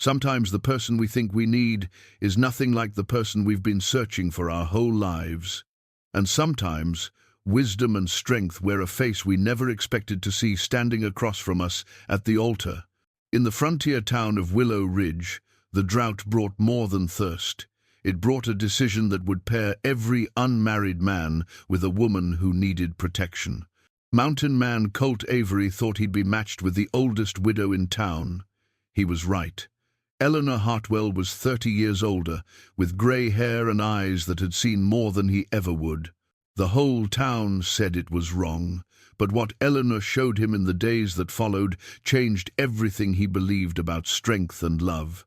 Sometimes the person we think we need is nothing like the person we've been searching for our whole lives. And sometimes wisdom and strength wear a face we never expected to see standing across from us at the altar. In the frontier town of Willow Ridge, the drought brought more than thirst. It brought a decision that would pair every unmarried man with a woman who needed protection. Mountain man Colt Avery thought he'd be matched with the oldest widow in town. He was right. Eleanor Hartwell was 30 years older, with grey hair and eyes that had seen more than he ever would. The whole town said it was wrong, but what Eleanor showed him in the days that followed changed everything he believed about strength and love.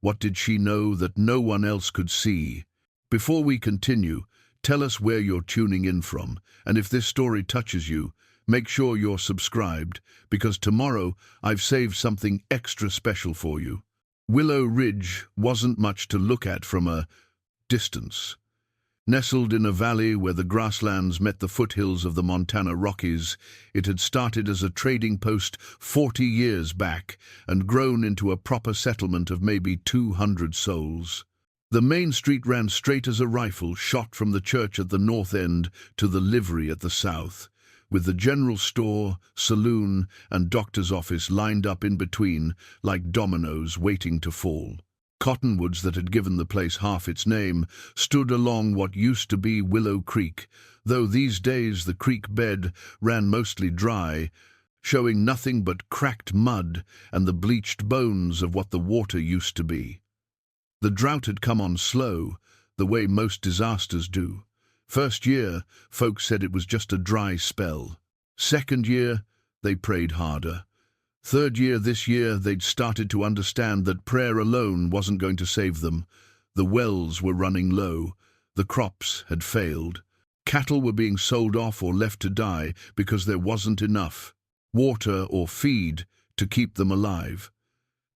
What did she know that no one else could see? Before we continue, tell us where you're tuning in from, and if this story touches you, make sure you're subscribed, because tomorrow I've saved something extra special for you. Willow Ridge wasn't much to look at from a distance. Nestled in a valley where the grasslands met the foothills of the Montana Rockies, it had started as a trading post 40 years back and grown into a proper settlement of maybe 200 souls. The main street ran straight as a rifle shot from the church at the north end to the livery at the south, with the general store, saloon, and doctor's office lined up in between like dominoes waiting to fall. Cottonwoods that had given the place half its name stood along what used to be Willow Creek, though these days the creek bed ran mostly dry, showing nothing but cracked mud and the bleached bones of what the water used to be. The drought had come on slow, the way most disasters do. First year, folks said it was just a dry spell. Second year, they prayed harder. Third year, this year, they'd started to understand that prayer alone wasn't going to save them. The wells were running low. The crops had failed. Cattle were being sold off or left to die because there wasn't enough water or feed to keep them alive.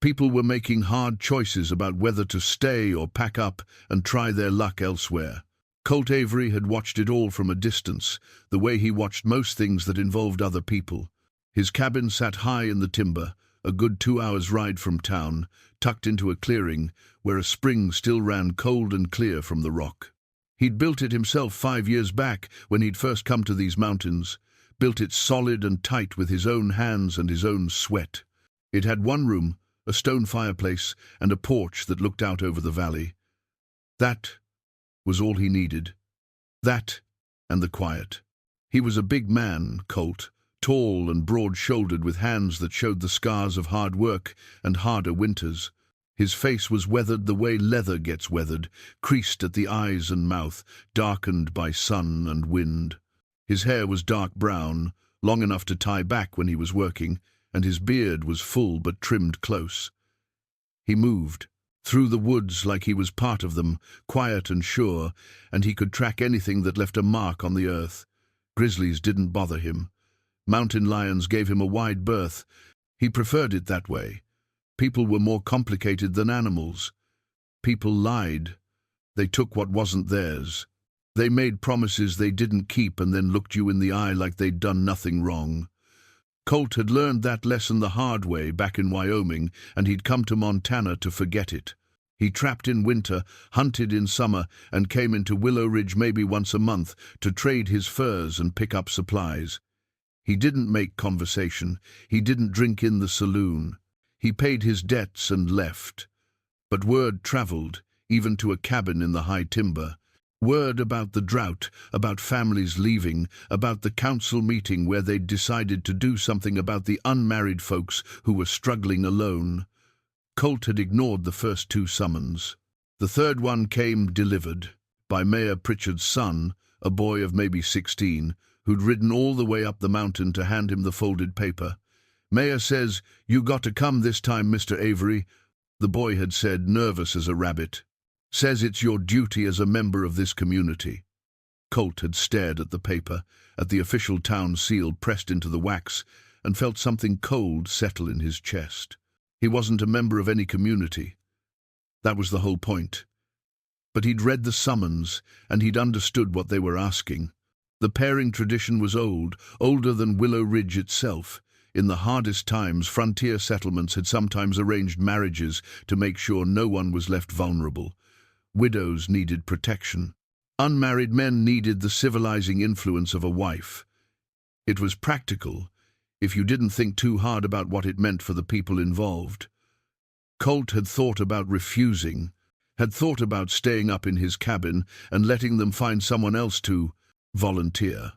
People were making hard choices about whether to stay or pack up and try their luck elsewhere. Colt Avery had watched it all from a distance, the way he watched most things that involved other people. His cabin sat high in the timber, a good 2 hours' ride from town, tucked into a clearing where a spring still ran cold and clear from the rock. He'd built it himself 5 years back when he'd first come to these mountains, built it solid and tight with his own hands and his own sweat. It had one room, a stone fireplace, and a porch that looked out over the valley. That was all he needed. That and the quiet. He was a big man, Colt, tall and broad-shouldered with hands that showed the scars of hard work and harder winters. His face was weathered the way leather gets weathered, creased at the eyes and mouth, darkened by sun and wind. His hair was dark brown, long enough to tie back when he was working, and his beard was full but trimmed close. He moved through the woods like he was part of them, quiet and sure, and he could track anything that left a mark on the earth. Grizzlies didn't bother him. Mountain lions gave him a wide berth. He preferred it that way. People were more complicated than animals. People lied. They took what wasn't theirs. They made promises they didn't keep and then looked you in the eye like they'd done nothing wrong. Colt had learned that lesson the hard way back in Wyoming, and he'd come to Montana to forget it. He trapped in winter, hunted in summer, and came into Willow Ridge maybe once a month to trade his furs and pick up supplies. He didn't make conversation. He didn't drink in the saloon. He paid his debts and left. But word traveled, even to a cabin in the high timber. Word about the drought, about families leaving, about the council meeting where they'd decided to do something about the unmarried folks who were struggling alone. Colt had ignored the first 2 summons. The third one came delivered by Mayor Pritchard's son, a boy of maybe 16, who'd ridden all the way up the mountain to hand him the folded paper. "Mayor says, you got to come this time, Mr. Avery," the boy had said, nervous as a rabbit. "Says it's your duty as a member of this community." Colt had stared at the paper, at the official town seal pressed into the wax, and felt something cold settle in his chest. He wasn't a member of any community. That was the whole point. But he'd read the summons, and he'd understood what they were asking. The pairing tradition was old, older than Willow Ridge itself. In the hardest times, frontier settlements had sometimes arranged marriages to make sure no one was left vulnerable. Widows needed protection. Unmarried men needed the civilizing influence of a wife. It was practical, if you didn't think too hard about what it meant for the people involved. Colt had thought about refusing, had thought about staying up in his cabin and letting them find someone else to volunteer.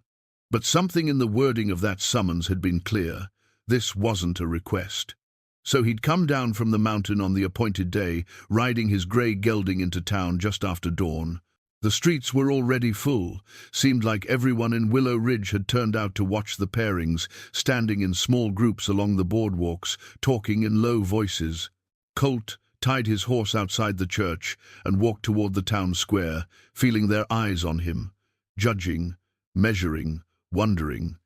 But something in the wording of that summons had been clear. This wasn't a request. So he'd come down from the mountain on the appointed day, riding his grey gelding into town just after dawn. The streets were already full. Seemed like everyone in Willow Ridge had turned out to watch the pairings, standing in small groups along the boardwalks, talking in low voices. Colt tied his horse outside the church and walked toward the town square, feeling their eyes on him, judging, measuring, wondering.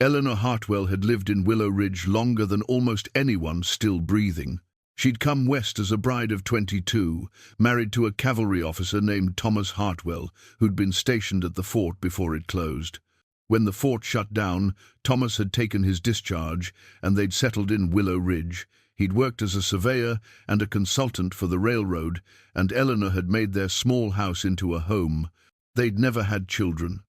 Eleanor Hartwell had lived in Willow Ridge longer than almost anyone still breathing. She'd come west as a bride of 22, married to a cavalry officer named Thomas Hartwell, who'd been stationed at the fort before it closed. When the fort shut down, Thomas had taken his discharge, and they'd settled in Willow Ridge. He'd worked as a surveyor and a consultant for the railroad, and Eleanor had made their small house into a home. They'd never had children.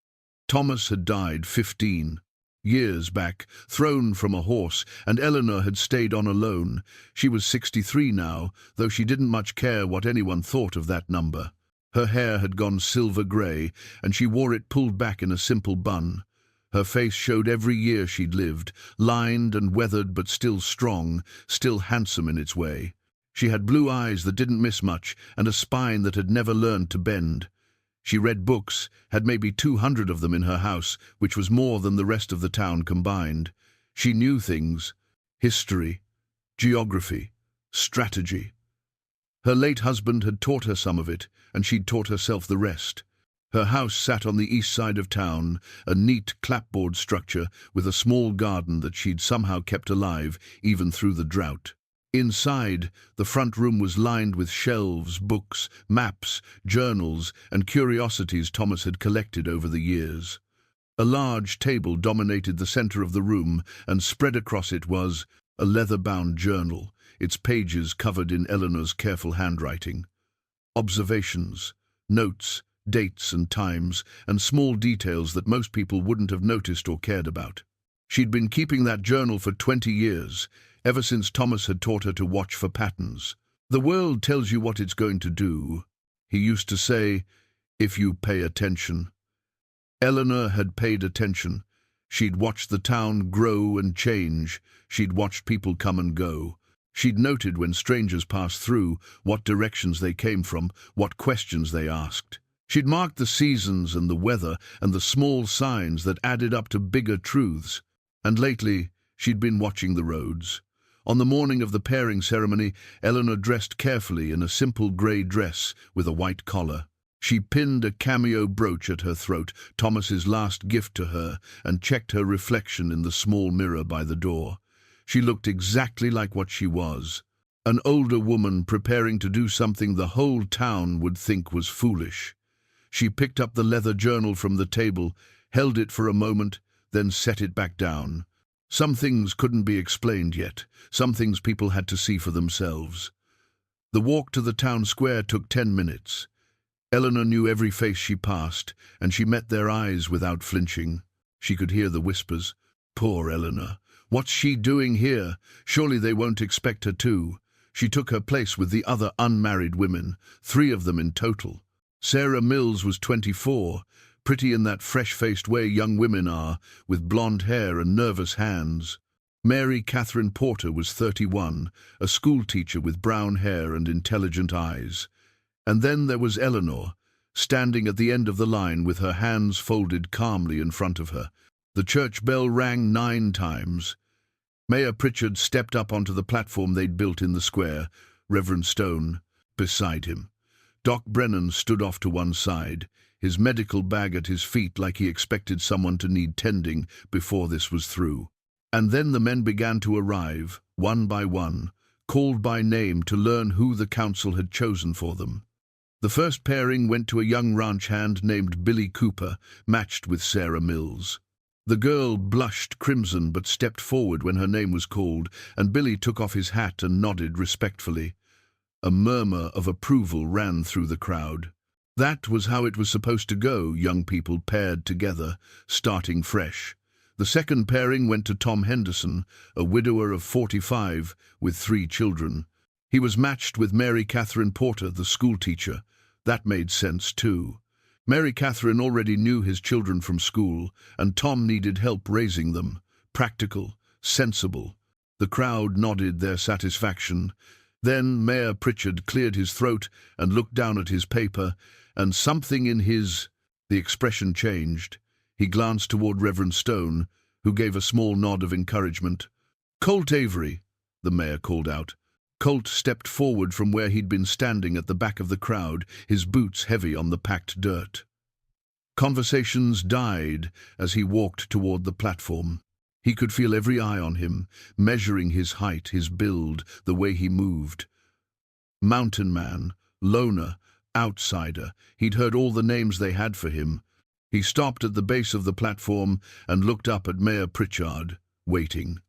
Thomas had died 15 years back, thrown from a horse, and Eleanor had stayed on alone. She was 63 now, though she didn't much care what anyone thought of that number. Her hair had gone silver grey, and she wore it pulled back in a simple bun. Her face showed every year she'd lived, lined and weathered but still strong, still handsome in its way. She had blue eyes that didn't miss much, and a spine that had never learned to bend. She read books, had maybe 200 of them in her house, which was more than the rest of the town combined. She knew things: history, geography, strategy. Her late husband had taught her some of it, and she'd taught herself the rest. Her house sat on the east side of town, a neat clapboard structure with a small garden that she'd somehow kept alive even through the drought. Inside, the front room was lined with shelves, books, maps, journals, and curiosities Thomas had collected over the years. A large table dominated the center of the room, and spread across it was a leather-bound journal, its pages covered in Eleanor's careful handwriting. Observations, notes, dates and times, and small details that most people wouldn't have noticed or cared about. She'd been keeping that journal for 20 years, ever since Thomas had taught her to watch for patterns. "The world tells you what it's going to do," he used to say, "if you pay attention." Eleanor had paid attention. She'd watched the town grow and change. She'd watched people come and go. She'd noted when strangers passed through, what directions they came from, what questions they asked. She'd marked the seasons and the weather and the small signs that added up to bigger truths. And lately, she'd been watching the roads. On the morning of the pairing ceremony, Eleanor dressed carefully in a simple grey dress with a white collar. She pinned a cameo brooch at her throat, Thomas's last gift to her, and checked her reflection in the small mirror by the door. She looked exactly like what she was, an older woman preparing to do something the whole town would think was foolish. She picked up the leather journal from the table, held it for a moment, then set it back down. Some things couldn't be explained yet. Some things people had to see for themselves. The walk to the town square took 10 minutes. Eleanor knew every face she passed, and she met their eyes without flinching. She could hear the whispers. "Poor Eleanor. What's she doing here? Surely they won't expect her to." She took her place with the other unmarried women, 3 of them in total. Sarah Mills was 24, pretty in that fresh-faced way young women are, with blonde hair and nervous hands. Mary Catherine Porter was 31, a schoolteacher with brown hair and intelligent eyes. And then there was Eleanor, standing at the end of the line with her hands folded calmly in front of her. The church bell rang 9 times. Mayor Pritchard stepped up onto the platform they'd built in the square, Reverend Stone beside him. Doc Brennan stood off to one side, his medical bag at his feet like he expected someone to need tending before this was through. And then the men began to arrive, one by one, called by name to learn who the council had chosen for them. The first pairing went to a young ranch hand named Billy Cooper, matched with Sarah Mills. The girl blushed crimson but stepped forward when her name was called, and Billy took off his hat and nodded respectfully. A murmur of approval ran through the crowd. That was how it was supposed to go, young people paired together, starting fresh. The second pairing went to Tom Henderson, a widower of 45 with 3 children. He was matched with Mary Catherine Porter, the schoolteacher. That made sense too. Mary Catherine already knew his children from school, and Tom needed help raising them. Practical, sensible. The crowd nodded their satisfaction. Then Mayor Pritchard cleared his throat and looked down at his paper, and something in the expression changed. He glanced toward Reverend Stone, who gave a small nod of encouragement. "Colt Avery," the mayor called out. Colt stepped forward from where he'd been standing at the back of the crowd, his boots heavy on the packed dirt. Conversations died as he walked toward the platform. He could feel every eye on him, measuring his height, his build, the way he moved. Mountain man, loner, outsider. He'd heard all the names they had for him. He stopped at the base of the platform and looked up at Mayor Pritchard, waiting.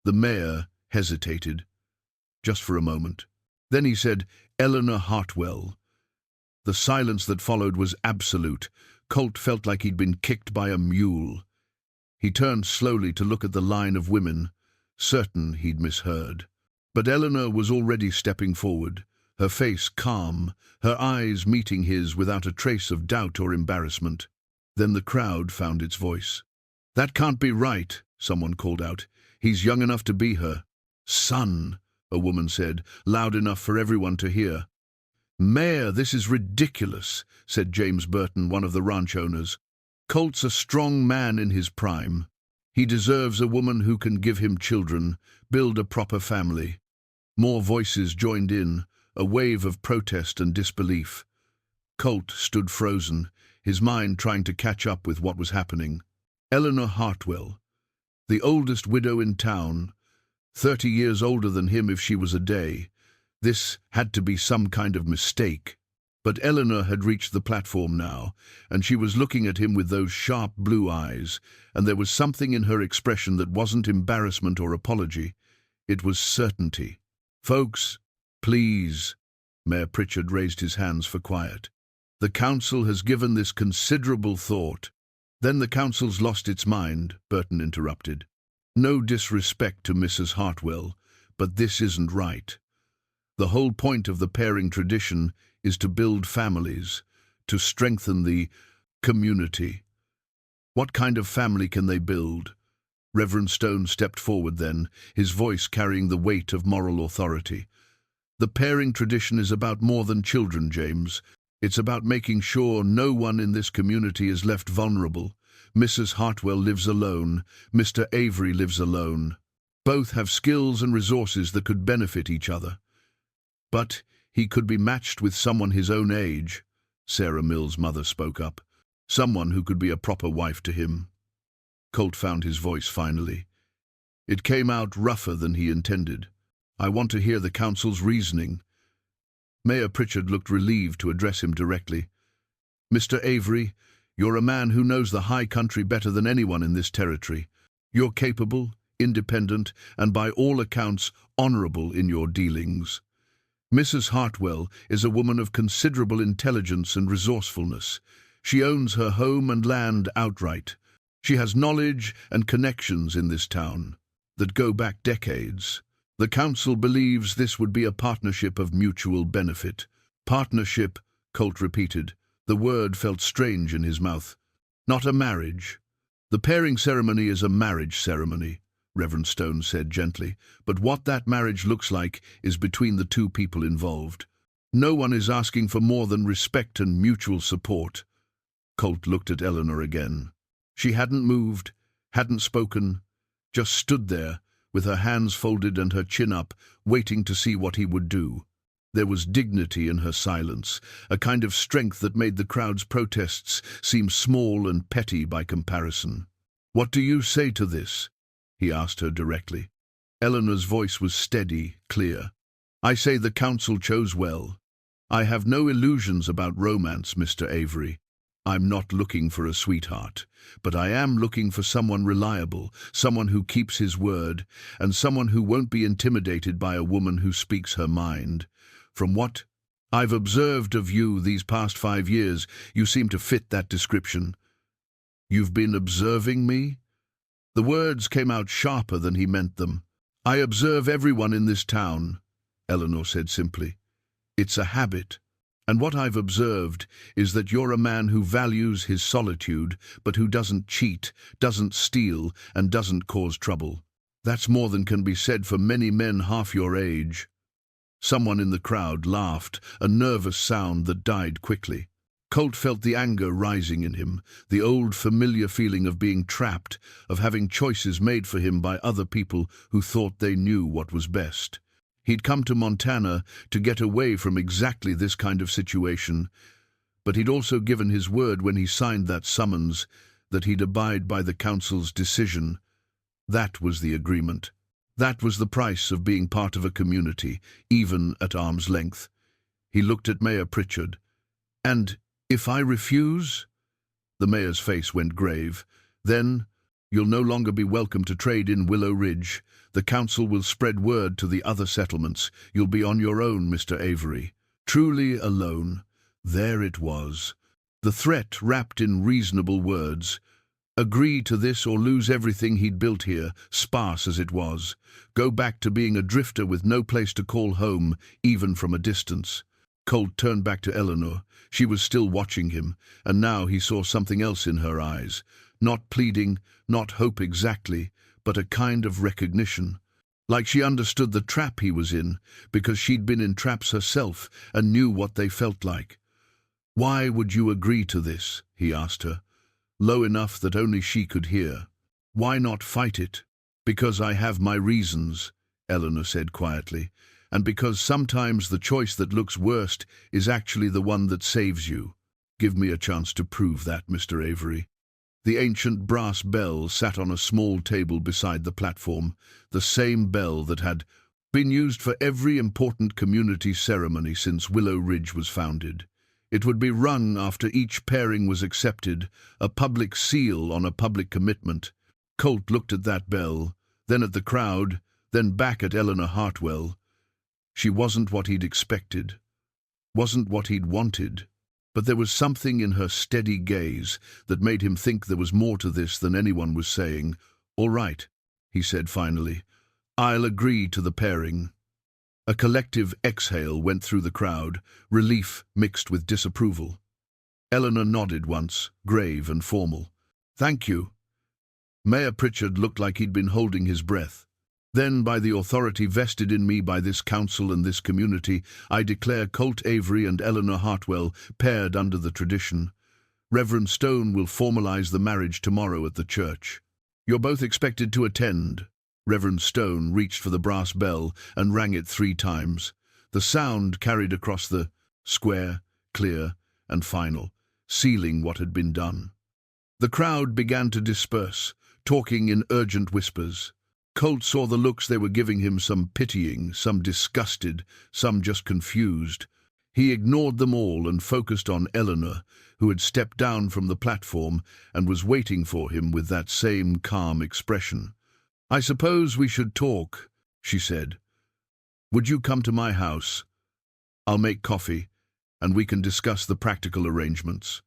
The mayor hesitated, just for a moment. Then he said, "Eleanor Hartwell." The silence that followed was absolute. Colt felt like he'd been kicked by a mule. He turned slowly to look at the line of women, certain he'd misheard. But Eleanor was already stepping forward, her face calm, her eyes meeting his without a trace of doubt or embarrassment. Then the crowd found its voice. "That can't be right," someone called out. "He's young enough to be her." "Son," a woman said, loud enough for everyone to hear. "Mayor, this is ridiculous," said James Burton, one of the ranch owners. "Colt's a strong man in his prime. He deserves a woman who can give him children, build a proper family." More voices joined in, a wave of protest and disbelief. Colt stood frozen, his mind trying to catch up with what was happening. Eleanor Hartwell, the oldest widow in town, 30 years older than him if she was a day. This had to be some kind of mistake. But Eleanor had reached the platform now, and she was looking at him with those sharp blue eyes, and there was something in her expression that wasn't embarrassment or apology. It was certainty. "Folks, please." Mayor Pritchard raised his hands for quiet. "The council has given this considerable thought." "Then the council's lost its mind," Burton interrupted. "No disrespect to Mrs. Hartwell, but this isn't right. The whole point of the pairing tradition is to build families, to strengthen the community. What kind of family can they build?" Reverend Stone stepped forward then, his voice carrying the weight of moral authority. "The pairing tradition is about more than children, James. It's about making sure no one in this community is left vulnerable. Mrs. Hartwell lives alone. Mr. Avery lives alone. Both have skills and resources that could benefit each other. But he could be matched with someone his own age," Sarah Mill's mother spoke up. "Someone who could be a proper wife to him." Colt found his voice finally. It came out rougher than he intended. "I want to hear the council's reasoning." Mayor Pritchard looked relieved to address him directly. "Mr. Avery, you're a man who knows the high country better than anyone in this territory. You're capable, independent, and by all accounts honorable in your dealings. Mrs. Hartwell is a woman of considerable intelligence and resourcefulness. She owns her home and land outright. She has knowledge and connections in this town that go back decades. The council believes this would be a partnership of mutual benefit." "Partnership," Colt repeated. The word felt strange in his mouth. "Not a marriage." "The pairing ceremony is a marriage ceremony," Reverend Stone said gently, "but what that marriage looks like is between the two people involved. No one is asking for more than respect and mutual support." Colt looked at Eleanor again. She hadn't moved, hadn't spoken, just stood there, with her hands folded and her chin up, waiting to see what he would do. There was dignity in her silence, a kind of strength that made the crowd's protests seem small and petty by comparison. "What do you say to this?" he asked her directly. Eleanor's voice was steady, clear. "I say the council chose well. I have no illusions about romance, Mr. Avery. I'm not looking for a sweetheart, but I am looking for someone reliable, someone who keeps his word, and someone who won't be intimidated by a woman who speaks her mind. From what I've observed of you these past 5 years, you seem to fit that description." "You've been observing me?" The words came out sharper than he meant them. "I observe everyone in this town," Eleanor said simply. "It's a habit. And what I've observed is that you're a man who values his solitude, but who doesn't cheat, doesn't steal, and doesn't cause trouble. That's more than can be said for many men half your age." Someone in the crowd laughed, a nervous sound that died quickly. Colt felt the anger rising in him, the old familiar feeling of being trapped, of having choices made for him by other people who thought they knew what was best. He'd come to Montana to get away from exactly this kind of situation, but he'd also given his word when he signed that summons that he'd abide by the council's decision. That was the agreement. That was the price of being part of a community, even at arm's length. He looked at Mayor Pritchard. "And if I refuse?" The mayor's face went grave. "Then you'll no longer be welcome to trade in Willow Ridge. The council will spread word to the other settlements. You'll be on your own, Mr. Avery. Truly alone." There it was. The threat wrapped in reasonable words. Agree to this or lose everything he'd built here, sparse as it was. Go back to being a drifter with no place to call home, even from a distance. Colt turned back to Eleanor. She was still watching him, and now he saw something else in her eyes. Not pleading, not hope exactly, but a kind of recognition. Like she understood the trap he was in, because she'd been in traps herself and knew what they felt like. "Why would you agree to this?" he asked her, low enough that only she could hear. "Why not fight it?" "Because I have my reasons," Eleanor said quietly, "and because sometimes the choice that looks worst is actually the one that saves you. Give me a chance to prove that, Mr. Avery." The ancient brass bell sat on a small table beside the platform, the same bell that had been used for every important community ceremony since Willow Ridge was founded. It would be rung after each pairing was accepted, a public seal on a public commitment. Colt looked at that bell, then at the crowd, then back at Eleanor Hartwell. She wasn't what he'd expected, wasn't what he'd wanted. But there was something in her steady gaze that made him think there was more to this than anyone was saying. "All right," he said finally. "I'll agree to the pairing." A collective exhale went through the crowd, relief mixed with disapproval. Eleanor nodded once, grave and formal. "Thank you." Mayor Pritchard looked like he'd been holding his breath. "Then, by the authority vested in me by this council and this community, I declare Colt Avery and Eleanor Hartwell paired under the tradition. Reverend Stone will formalize the marriage tomorrow at the church. You're both expected to attend." Reverend Stone reached for the brass bell and rang it 3 times. The sound carried across the square, clear and final, sealing what had been done. The crowd began to disperse, talking in urgent whispers. Colt saw the looks they were giving him, some pitying, some disgusted, some just confused. He ignored them all and focused on Eleanor, who had stepped down from the platform and was waiting for him with that same calm expression. "I suppose we should talk," she said. "Would you come to my house? I'll make coffee, and we can discuss the practical arrangements."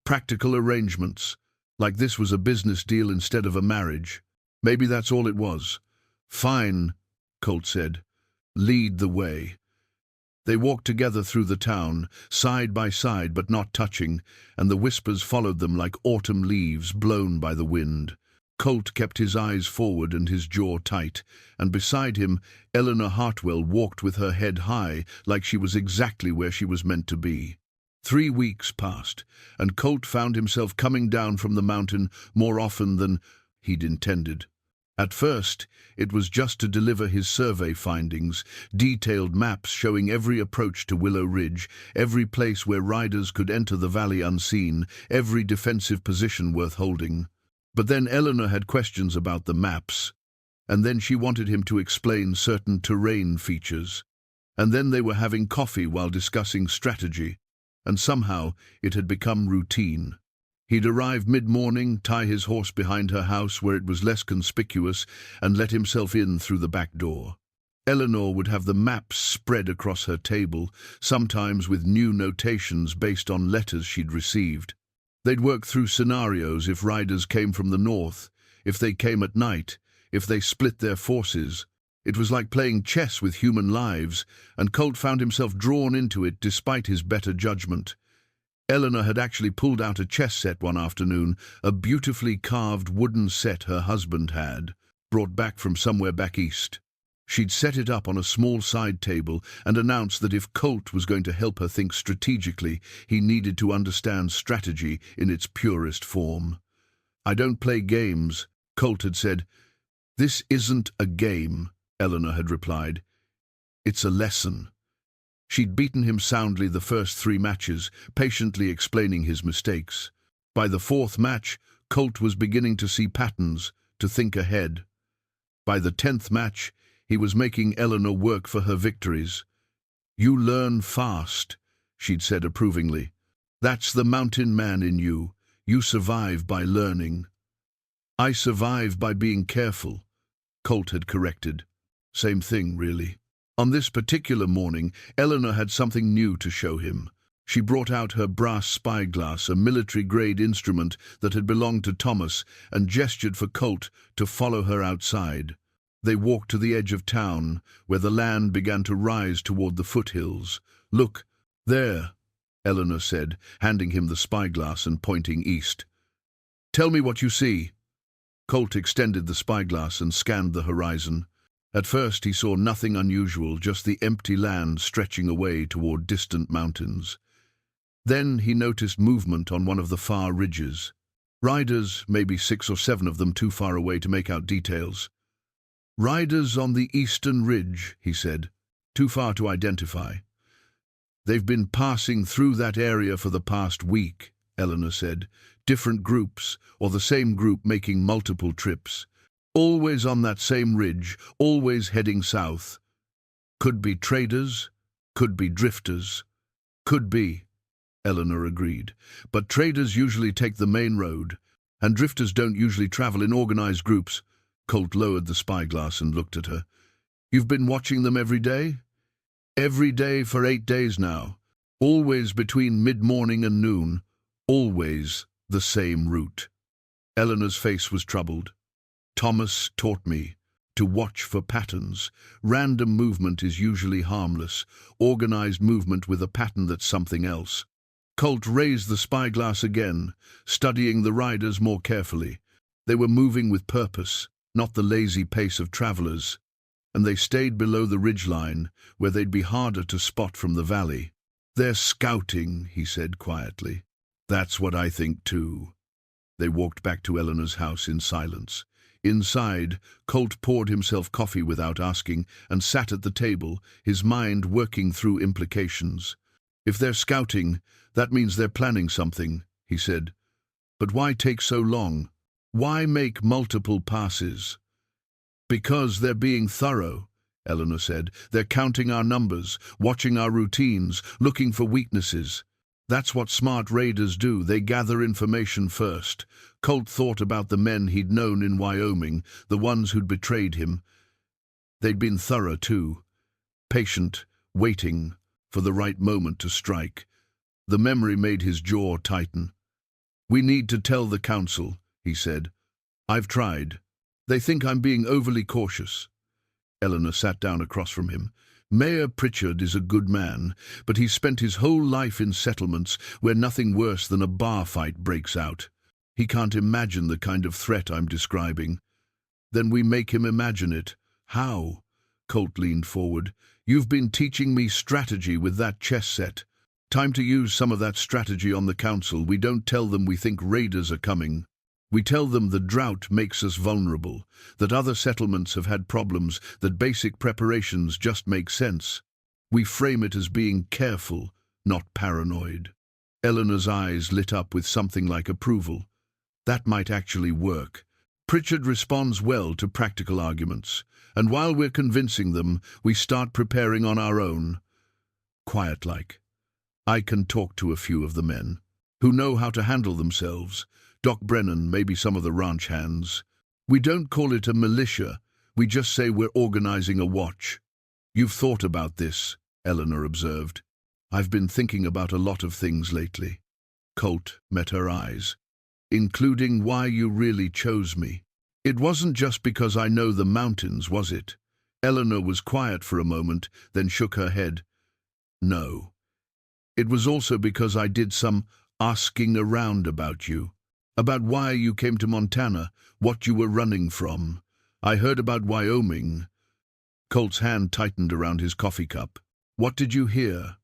Practical arrangements? Like this was a business deal instead of a marriage. Maybe that's all it was. "Fine," Colt said. "Lead the way." They walked together through the town, side by side but not touching, and the whispers followed them like autumn leaves blown by the wind. Colt kept his eyes forward and his jaw tight, and beside him Eleanor Hartwell walked with her head high like she was exactly where she was meant to be. 3 weeks passed, and Colt found himself coming down from the mountain more often than he'd intended. At first, it was just to deliver his survey findings, detailed maps showing every approach to Willow Ridge, every place where riders could enter the valley unseen, every defensive position worth holding. But then Eleanor had questions about the maps, and then she wanted him to explain certain terrain features. And then they were having coffee while discussing strategy. and somehow it had become routine. He'd arrive mid-morning, tie his horse behind her house where it was less conspicuous, and let himself in through the back door. Eleanor would have the maps spread across her table, sometimes with new notations based on letters she'd received. They'd work through scenarios if riders came from the north, if they came at night, if they split their forces. It was like playing chess with human lives, and Colt found himself drawn into it despite his better judgment. Eleanor had actually pulled out a chess set one afternoon, a beautifully carved wooden set her husband had, brought back from somewhere back east. She'd set it up on a small side table and announced that if Colt was going to help her think strategically, he needed to understand strategy in its purest form. "I don't play games," Colt had said. "This isn't a game," Eleanor had replied. "It's a lesson." She'd beaten him soundly the first 3 matches, patiently explaining his mistakes. By the 4th match, Colt was beginning to see patterns, to think ahead. By the 10th match, he was making Eleanor work for her victories. "You learn fast," she'd said approvingly. "That's the mountain man in you. You survive by learning." "I survive by being careful," Colt had corrected. Same thing, really. On this particular morning, Eleanor had something new to show him. She brought out her brass spyglass, a military-grade instrument that had belonged to Thomas, and gestured for Colt to follow her outside. They walked to the edge of town, where the land began to rise toward the foothills. "Look, there," Eleanor said, handing him the spyglass and pointing east. "Tell me what you see." Colt extended the spyglass and scanned the horizon. At first he saw nothing unusual, just the empty land stretching away toward distant mountains. Then he noticed movement on one of the far ridges. Riders, maybe 6 or 7 of them too far away to make out details. "Riders on the eastern ridge," he said, "too far to identify." "They've been passing through that area for the past week," Eleanor said. "Different groups, or the same group making multiple trips. Always on that same ridge, always heading south. Could be traders, could be drifters. Could be," Eleanor agreed. "But traders usually take the main road, and drifters don't usually travel in organized groups." Colt lowered the spyglass and looked at her. "You've been watching them every day?" "Every day for 8 days now. Always between mid-morning and noon. Always the same route." Eleanor's face was troubled. "Thomas taught me to watch for patterns. Random movement is usually harmless. Organized movement with a pattern that's something else." Colt raised the spyglass again, studying the riders more carefully. They were moving with purpose, not the lazy pace of travelers, and they stayed below the ridgeline, where they'd be harder to spot from the valley. "They're scouting," he said quietly. "That's what I think too." They walked back to Eleanor's house in silence. Inside, Colt poured himself coffee without asking and sat at the table, his mind working through implications. "If they're scouting, that means they're planning something," he said. "But why take so long? Why make multiple passes?" "Because they're being thorough," Eleanor said. "They're counting our numbers, watching our routines, looking for weaknesses. That's what smart raiders do. They gather information first." Colt thought about the men he'd known in Wyoming, the ones who'd betrayed him. They'd been thorough too, patient, waiting for the right moment to strike. The memory made his jaw tighten. "We need to tell the council," he said. "I've tried. They think I'm being overly cautious." Eleanor sat down across from him. "Mayor Pritchard is a good man, but he's spent his whole life in settlements where nothing worse than a bar fight breaks out. He can't imagine the kind of threat I'm describing." "Then we make him imagine it." "How?" Colt leaned forward. "You've been teaching me strategy with that chess set. Time to use some of that strategy on the council. We don't tell them we think raiders are coming. We tell them the drought makes us vulnerable, that other settlements have had problems, that basic preparations just make sense. We frame it as being careful, not paranoid." Eleanor's eyes lit up with something like approval. That might actually work. Pritchard responds well to practical arguments, and while we're convincing them, we start preparing on our own. Quiet-like. I can talk to a few of the men who know how to handle themselves. Doc Brennan, maybe some of the ranch hands. We don't call it a militia. We just say we're organizing a watch. You've thought about this, Eleanor observed. I've been thinking about a lot of things lately. Colt met her eyes, including why you really chose me. It wasn't just because I know the mountains, was it? Eleanor was quiet for a moment, then shook her head. No. It was also because I did some asking around about you. About why you came to Montana, what you were running from. I heard about Wyoming. Colt's hand tightened around his coffee cup. What did you hear?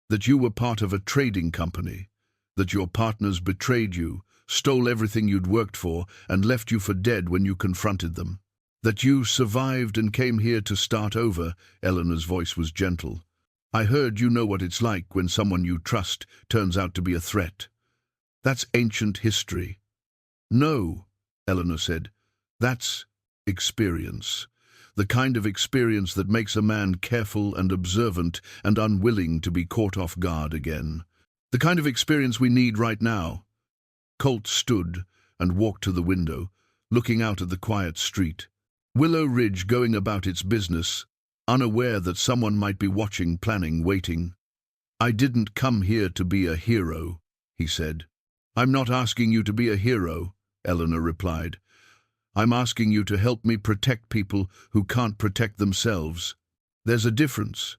That you were part of a trading company. That your partners betrayed you, stole everything you'd worked for, and left you for dead when you confronted them. That you survived and came here to start over. Eleanor's voice was gentle. I heard you know what it's like when someone you trust turns out to be a threat. That's ancient history. No, Eleanor said. That's experience. The kind of experience that makes a man careful and observant and unwilling to be caught off guard again. The kind of experience we need right now. Colt stood and walked to the window, looking out at the quiet street. Willow Ridge going about its business, unaware that someone might be watching, planning, waiting. I didn't come here to be a hero, he said. I'm not asking you to be a hero, Eleanor replied. I'm asking you to help me protect people who can't protect themselves. There's a difference.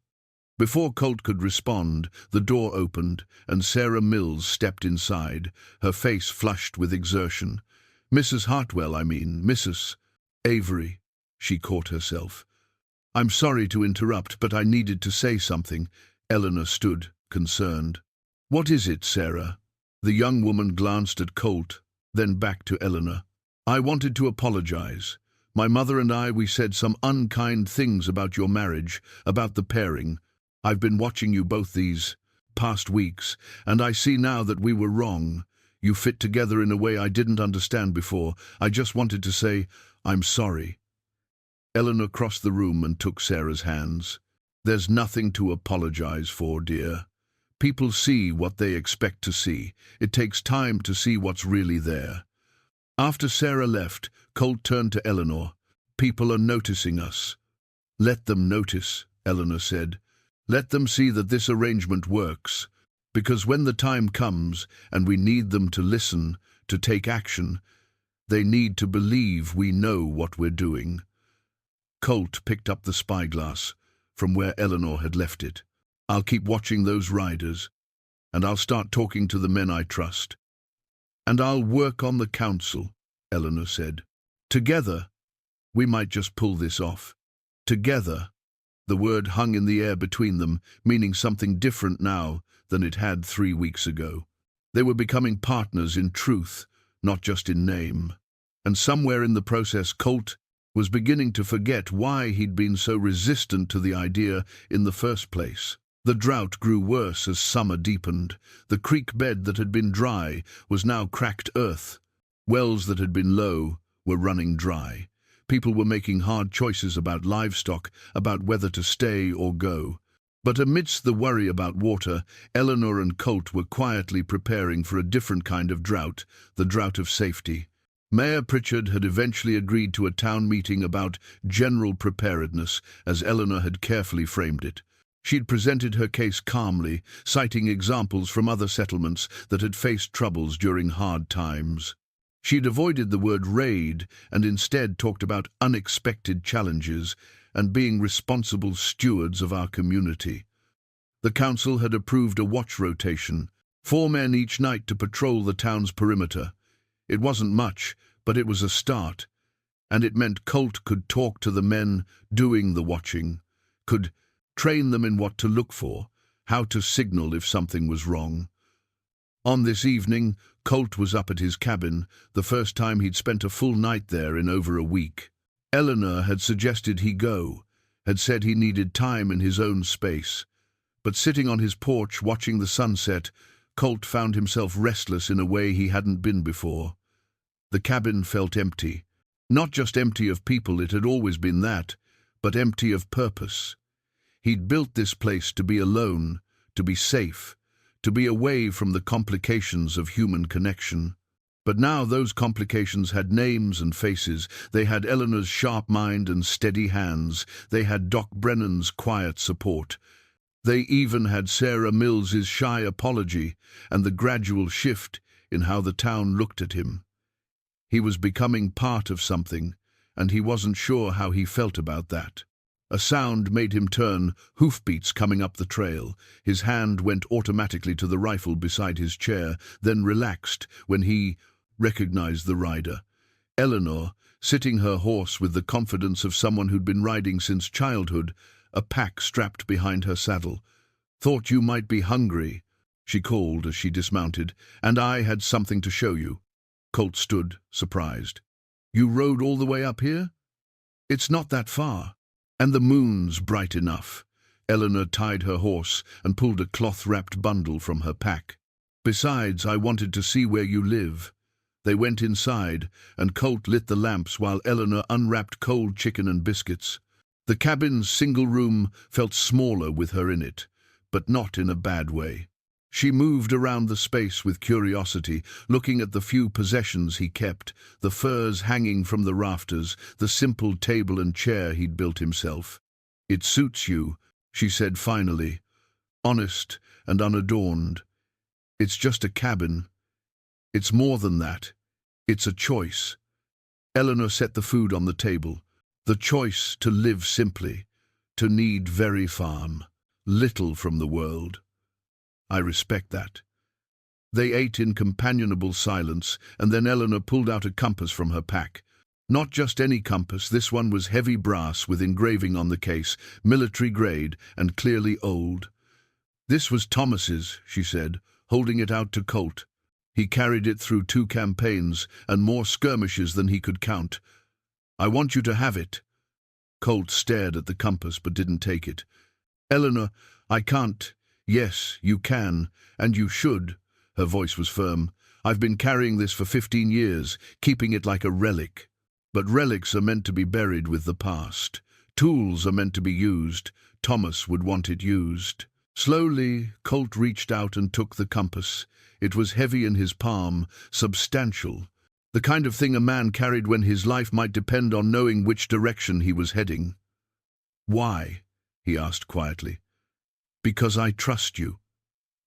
Before Colt could respond, the door opened, and Sarah Mills stepped inside, her face flushed with exertion. Mrs. Hartwell, Mrs. Avery, she caught herself. I'm sorry to interrupt, but I needed to say something. Eleanor stood, concerned. What is it, Sarah? The young woman glanced at Colt, then back to Eleanor. I wanted to apologize. My mother and we said some unkind things about your marriage, about the pairing. I've been watching you both these past weeks, and I see now that we were wrong. You fit together in a way I didn't understand before. I just wanted to say, I'm sorry. Eleanor crossed the room and took Sarah's hands. There's nothing to apologize for, dear. People see what they expect to see. It takes time to see what's really there. After Sarah left, Colt turned to Eleanor. People are noticing us. Let them notice, Eleanor said. Let them see that this arrangement works. Because when the time comes and we need them to listen, to take action, they need to believe we know what we're doing. Colt picked up the spyglass from where Eleanor had left it. I'll keep watching those riders, and I'll start talking to the men I trust. And I'll work on the council, Eleanor said. Together, we might just pull this off. Together. The word hung in the air between them, meaning something different now than it had 3 weeks ago. They were becoming partners in truth, not just in name. And somewhere in the process, Colt was beginning to forget why he'd been so resistant to the idea in the first place. The drought grew worse as summer deepened. The creek bed that had been dry was now cracked earth. Wells that had been low were running dry. People were making hard choices about livestock, about whether to stay or go. But amidst the worry about water, Eleanor and Colt were quietly preparing for a different kind of drought, the drought of safety. Mayor Pritchard had eventually agreed to a town meeting about general preparedness, as Eleanor had carefully framed it. She'd presented her case calmly, citing examples from other settlements that had faced troubles during hard times. She'd avoided the word raid and instead talked about unexpected challenges and being responsible stewards of our community. The council had approved a watch rotation, 4 men each night to patrol the town's perimeter. It wasn't much, but it was a start, and it meant Colt could talk to the men doing the watching, could train them in what to look for, how to signal if something was wrong. On this evening, Colt was up at his cabin, the first time he'd spent a full night there in over a week. Eleanor had suggested he go, had said he needed time in his own space. But sitting on his porch watching the sunset, Colt found himself restless in a way he hadn't been before. The cabin felt empty. Not just empty of people, it had always been that, but empty of purpose. He'd built this place to be alone, to be safe, to be away from the complications of human connection. But now those complications had names and faces. They had Eleanor's sharp mind and steady hands. They had Doc Brennan's quiet support. They even had Sarah Mills's shy apology and the gradual shift in how the town looked at him. He was becoming part of something, and he wasn't sure how he felt about that. A sound made him turn, hoofbeats coming up the trail. His hand went automatically to the rifle beside his chair, then relaxed when he recognized the rider. Eleanor, sitting her horse with the confidence of someone who'd been riding since childhood, a pack strapped behind her saddle. "Thought you might be hungry," she called as she dismounted, "and I had something to show you." Colt stood, surprised. "You rode all the way up here?" "It's not that far. And the moon's bright enough." Eleanor tied her horse and pulled a cloth-wrapped bundle from her pack. "Besides, I wanted to see where you live." They went inside, and Colt lit the lamps while Eleanor unwrapped cold chicken and biscuits. The cabin's single room felt smaller with her in it, but not in a bad way. She moved around the space with curiosity, looking at the few possessions he kept, the furs hanging from the rafters, the simple table and chair he'd built himself. "It suits you," she said finally, honest and unadorned. "It's just a cabin. It's more than that. It's a choice." Eleanor set the food on the table. The choice to live simply, to need very farm, little from the world. "I respect that." They ate in companionable silence, and then Eleanor pulled out a compass from her pack. Not just any compass, this one was heavy brass with engraving on the case, military grade and clearly old. "This was Thomas's," she said, holding it out to Colt. "He carried it through 2 campaigns and more skirmishes than he could count. I want you to have it." Colt stared at the compass but didn't take it. "Eleanor, I can't." "Yes, you can, and you should." Her voice was firm. "I've been carrying this for 15 years, keeping it like a relic. But relics are meant to be buried with the past. Tools are meant to be used. Thomas would want it used." Slowly, Colt reached out and took the compass. It was heavy in his palm, substantial. The kind of thing a man carried when his life might depend on knowing which direction he was heading. "Why?" he asked quietly. "Because I trust you,"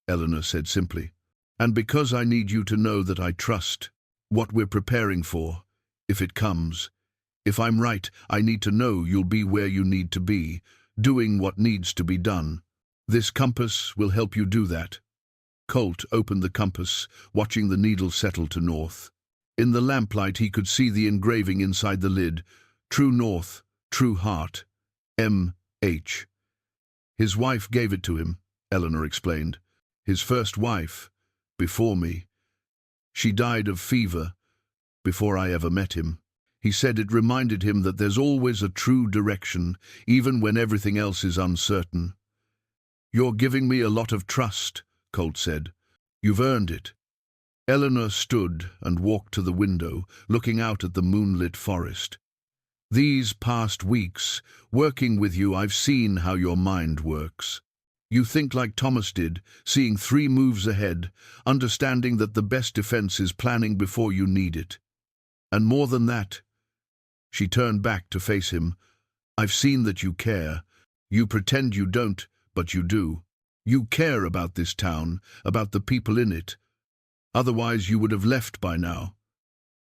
Eleanor said simply. "And because I need you to know that I trust what we're preparing for, if it comes. If I'm right, I need to know you'll be where you need to be, doing what needs to be done. This compass will help you do that." Colt opened the compass, watching the needle settle to north. In the lamplight he could see the engraving inside the lid. "True North, True Heart, M.H." "His wife gave it to him," Eleanor explained. "His first wife, before me. She died of fever before I ever met him. He said it reminded him that there's always a true direction, even when everything else is uncertain." "You're giving me a lot of trust," Colt said. "You've earned it." Eleanor stood and walked to the window, looking out at the moonlit forest. "These past weeks, working with you, I've seen how your mind works. You think like Thomas did, seeing 3 moves ahead, understanding that the best defense is planning before you need it. And more than that," she turned back to face him, "I've seen that you care. You pretend you don't, but you do. You care about this town, about the people in it. Otherwise you would have left by now."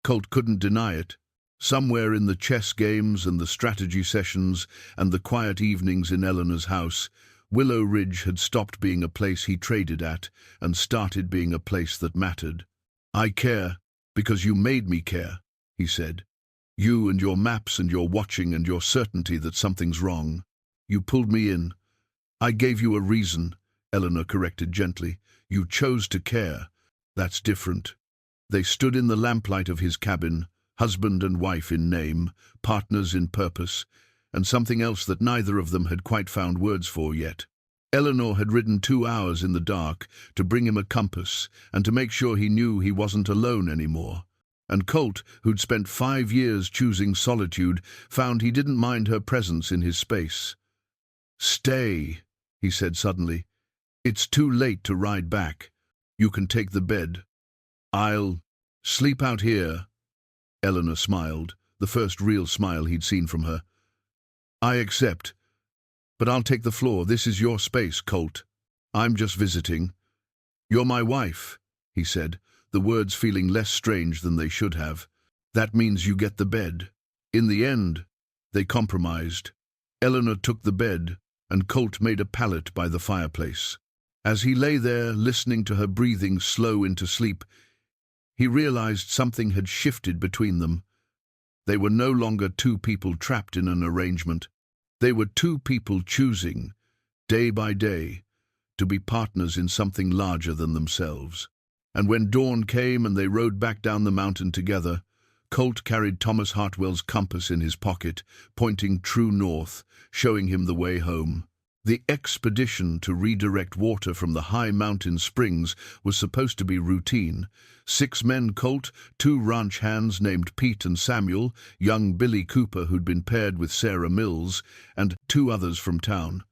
Colt couldn't deny it. Somewhere in the chess games and the strategy sessions and the quiet evenings in Eleanor's house, Willow Ridge had stopped being a place he traded at and started being a place that mattered. "I care because you made me care," he said. "You and your maps and your watching and your certainty that something's wrong. You pulled me in. I gave you a reason," Eleanor corrected gently. "You chose to care. That's different." They stood in the lamplight of his cabin, husband and wife in name, partners in purpose, and something else that neither of them had quite found words for yet. Eleanor had ridden 2 hours in the dark to bring him a compass and to make sure he knew he wasn't alone anymore. And Colt, who'd spent 5 years choosing solitude, found he didn't mind her presence in his space. "Stay," he said suddenly. It's too late to ride back. You can take the bed. I'll sleep out here." Eleanor smiled, the first real smile he'd seen from her. "I accept, but I'll take the floor. This is your space, Colt. I'm just visiting." "You're my wife," he said, the words feeling less strange than they should have. "That means you get the bed." In the end, they compromised. Eleanor took the bed, and Colt made a pallet by the fireplace. As he lay there, listening to her breathing slow into sleep, he realized something had shifted between them. They were no longer two people trapped in an arrangement. They were two people choosing, day by day, to be partners in something larger than themselves. And when dawn came and they rode back down the mountain together, Colt carried Thomas Hartwell's compass in his pocket, pointing true north, showing him the way home. The expedition to redirect water from the high mountain springs was supposed to be routine. 6 men Colt, 2 ranch hands named Pete and Samuel, young Billy Cooper who'd been paired with Sarah Mills, and 2 others from town.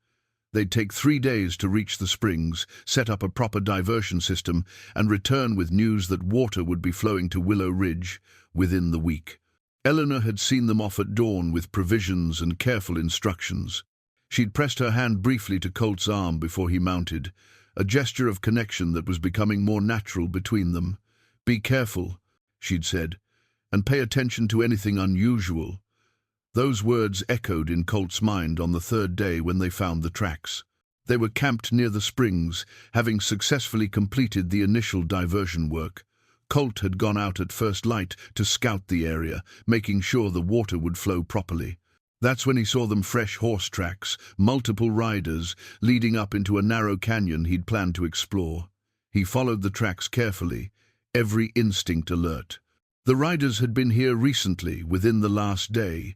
They'd take 3 days to reach the springs, set up a proper diversion system, and return with news that water would be flowing to Willow Ridge within the week. Eleanor had seen them off at dawn with provisions and careful instructions. She'd pressed her hand briefly to Colt's arm before he mounted, a gesture of connection that was becoming more natural between them. "Be careful," she'd said, "and pay attention to anything unusual." Those words echoed in Colt's mind on the 3rd day when they found the tracks. They were camped near the springs, having successfully completed the initial diversion work. Colt had gone out at first light to scout the area, making sure the water would flow properly. That's when he saw them fresh horse tracks, multiple riders, leading up into a narrow canyon he'd planned to explore. He followed the tracks carefully, every instinct alert. The riders had been here recently, within the last day.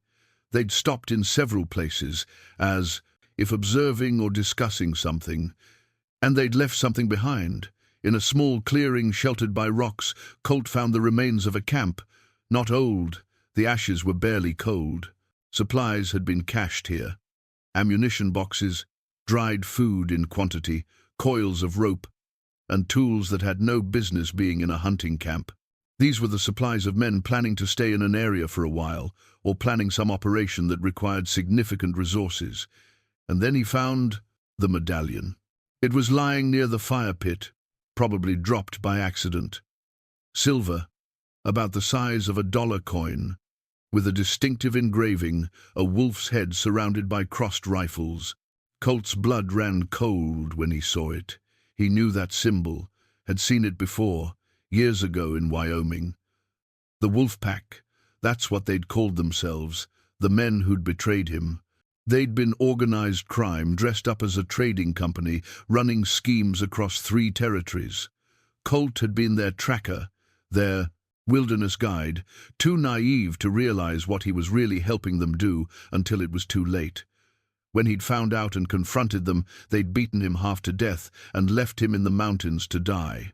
They'd stopped in several places, as if observing or discussing something, and they'd left something behind. In a small clearing sheltered by rocks, Colt found the remains of a camp. Not old, the ashes were barely cold. Supplies had been cached here. Ammunition boxes, dried food in quantity, coils of rope, and tools that had no business being in a hunting camp. These were the supplies of men planning to stay in an area for a while, or planning some operation that required significant resources. And then he found the medallion. It was lying near the fire pit, probably dropped by accident. Silver, about the size of a dollar coin, with a distinctive engraving, a wolf's head surrounded by crossed rifles. Colt's blood ran cold when he saw it. He knew that symbol, had seen it before, years ago in Wyoming. The wolf pack, that's what they'd called themselves, the men who'd betrayed him. They'd been organized crime, dressed up as a trading company, running schemes across 3 territories. Colt had been their tracker, their wilderness guide, too naive to realize what he was really helping them do until it was too late. When he'd found out and confronted them, they'd beaten him half to death and left him in the mountains to die.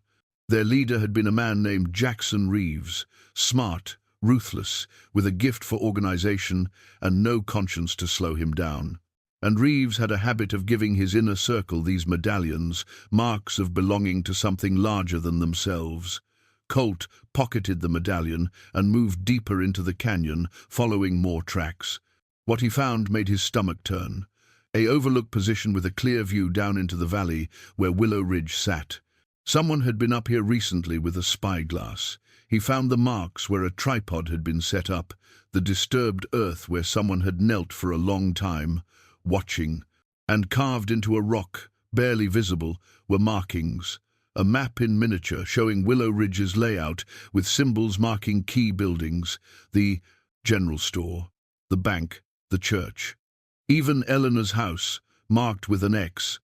Their leader had been a man named Jackson Reeves, smart, ruthless, with a gift for organization and no conscience to slow him down. And Reeves had a habit of giving his inner circle these medallions, marks of belonging to something larger than themselves. Colt pocketed the medallion and moved deeper into the canyon, following more tracks. What he found made his stomach turn. An overlooked position with a clear view down into the valley where Willow Ridge sat. Someone had been up here recently with a spyglass. He found the marks where a tripod had been set up, the disturbed earth where someone had knelt for a long time, watching. And carved into a rock, barely visible, were markings. A map in miniature showing Willow Ridge's layout with symbols marking key buildings, the general store, the bank, the church. Even Eleanor's house, marked with an X.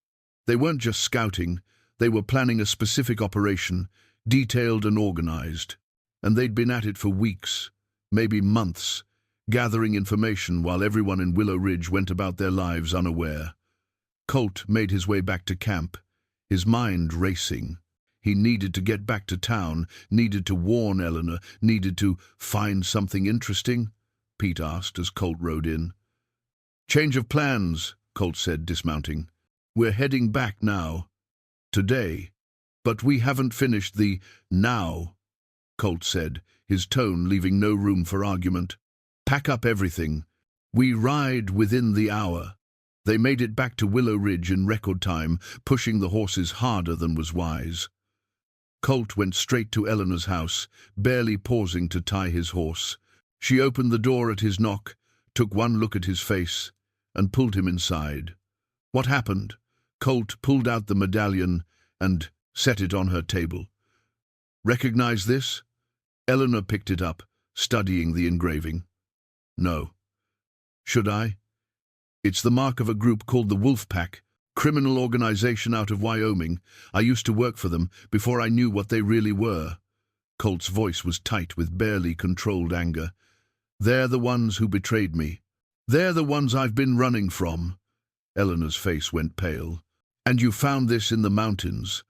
They weren't just scouting, they were planning a specific operation, detailed and organized. And they'd been at it for weeks, maybe months, gathering information while everyone in Willow Ridge went about their lives unaware. Colt made his way back to camp, his mind racing. He needed to get back to town, needed to warn Eleanor, needed to find something interesting, Pete asked as Colt rode in. "Change of plans," Colt said, dismounting. "We're heading back now." Today. But we haven't finished the now, Colt said, his tone leaving no room for argument. Pack up everything. We ride within the hour. They made it back to Willow Ridge in record time, pushing the horses harder than was wise. Colt went straight to Eleanor's house, barely pausing to tie his horse. She opened the door at his knock, took one look at his face, and pulled him inside. What happened? Colt pulled out the medallion and set it on her table. Recognize this? Eleanor picked it up, studying the engraving. No. Should I? It's the mark of a group called the Wolf Pack, criminal organization out of Wyoming. I used to work for them before I knew what they really were. Colt's voice was tight with barely controlled anger. They're the ones who betrayed me. They're the ones I've been running from. Eleanor's face went pale. And you found this in the mountains?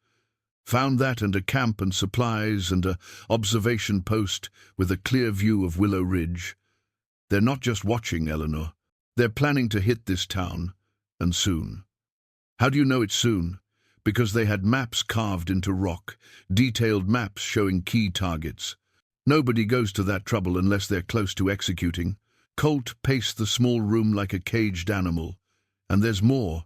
Found that and a camp and supplies and a observation post with a clear view of Willow Ridge. They're not just watching, Eleanor. They're planning to hit this town, and soon. How do you know it's soon? Because they had maps carved into rock, detailed maps showing key targets. Nobody goes to that trouble unless they're close to executing. Colt paced the small room like a caged animal. And there's more.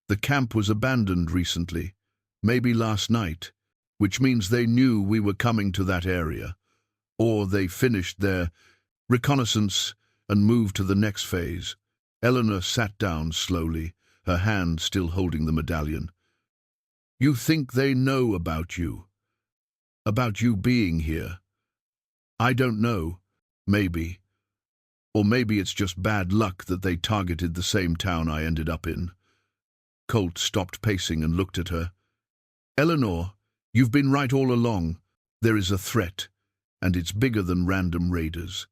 The camp was abandoned recently, maybe last night, which means they knew we were coming to that area. Or they finished their reconnaissance and moved to the next phase. Eleanor sat down slowly, her hand still holding the medallion. You think they know about you? About you being here? I don't know. Maybe. Or maybe it's just bad luck that they targeted the same town I ended up in. Colt stopped pacing and looked at her. Eleanor, you've been right all along. There is a threat, and it's bigger than random raiders.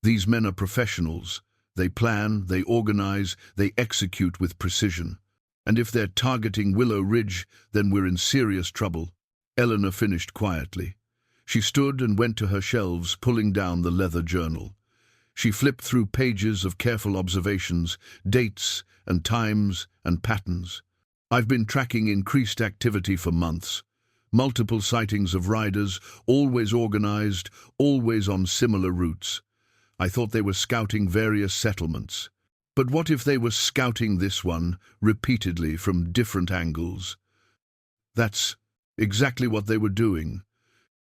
These men are professionals. They plan, they organize, they execute with precision. And if they're targeting Willow Ridge, then we're in serious trouble. Eleanor finished quietly. She stood and went to her shelves, pulling down the leather journal. She flipped through pages of careful observations, dates and times and patterns. I've been tracking increased activity for months. Multiple sightings of riders, always organized, always on similar routes. I thought they were scouting various settlements. But what if they were scouting this one repeatedly from different angles? That's exactly what they were doing.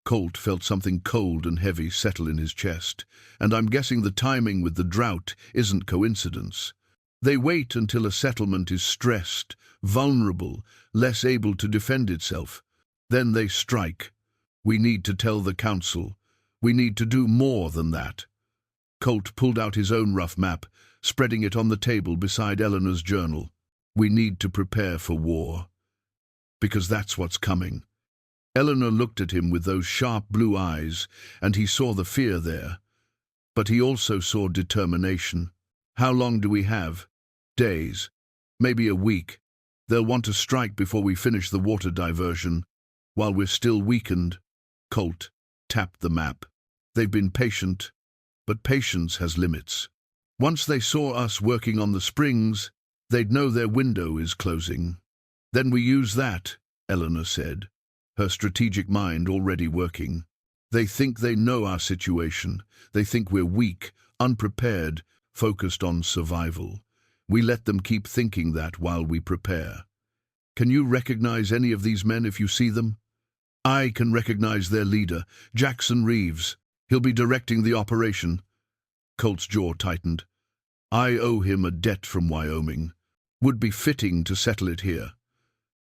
Colt felt something cold and heavy settle in his chest, and I'm guessing the timing with the drought isn't coincidence. They wait until a settlement is stressed, vulnerable, less able to defend itself. Then they strike. We need to tell the council. We need to do more than that. Colt pulled out his own rough map, spreading it on the table beside Eleanor's journal. We need to prepare for war. Because that's what's coming. Eleanor looked at him with those sharp blue eyes, and he saw the fear there. But he also saw determination. How long do we have? Days. Maybe a week. They'll want to strike before we finish the water diversion. While we're still weakened. Colt tapped the map. They've been patient, but patience has limits. Once they saw us working on the springs, they'd know their window is closing. Then we use that, Eleanor said, her strategic mind already working. They think they know our situation. They think we're weak, unprepared, focused on survival. We let them keep thinking that while we prepare. Can you recognize any of these men if you see them? I can recognize their leader, Jackson Reeves. He'll be directing the operation. Colt's jaw tightened. I owe him a debt from Wyoming. Would be fitting to settle it here.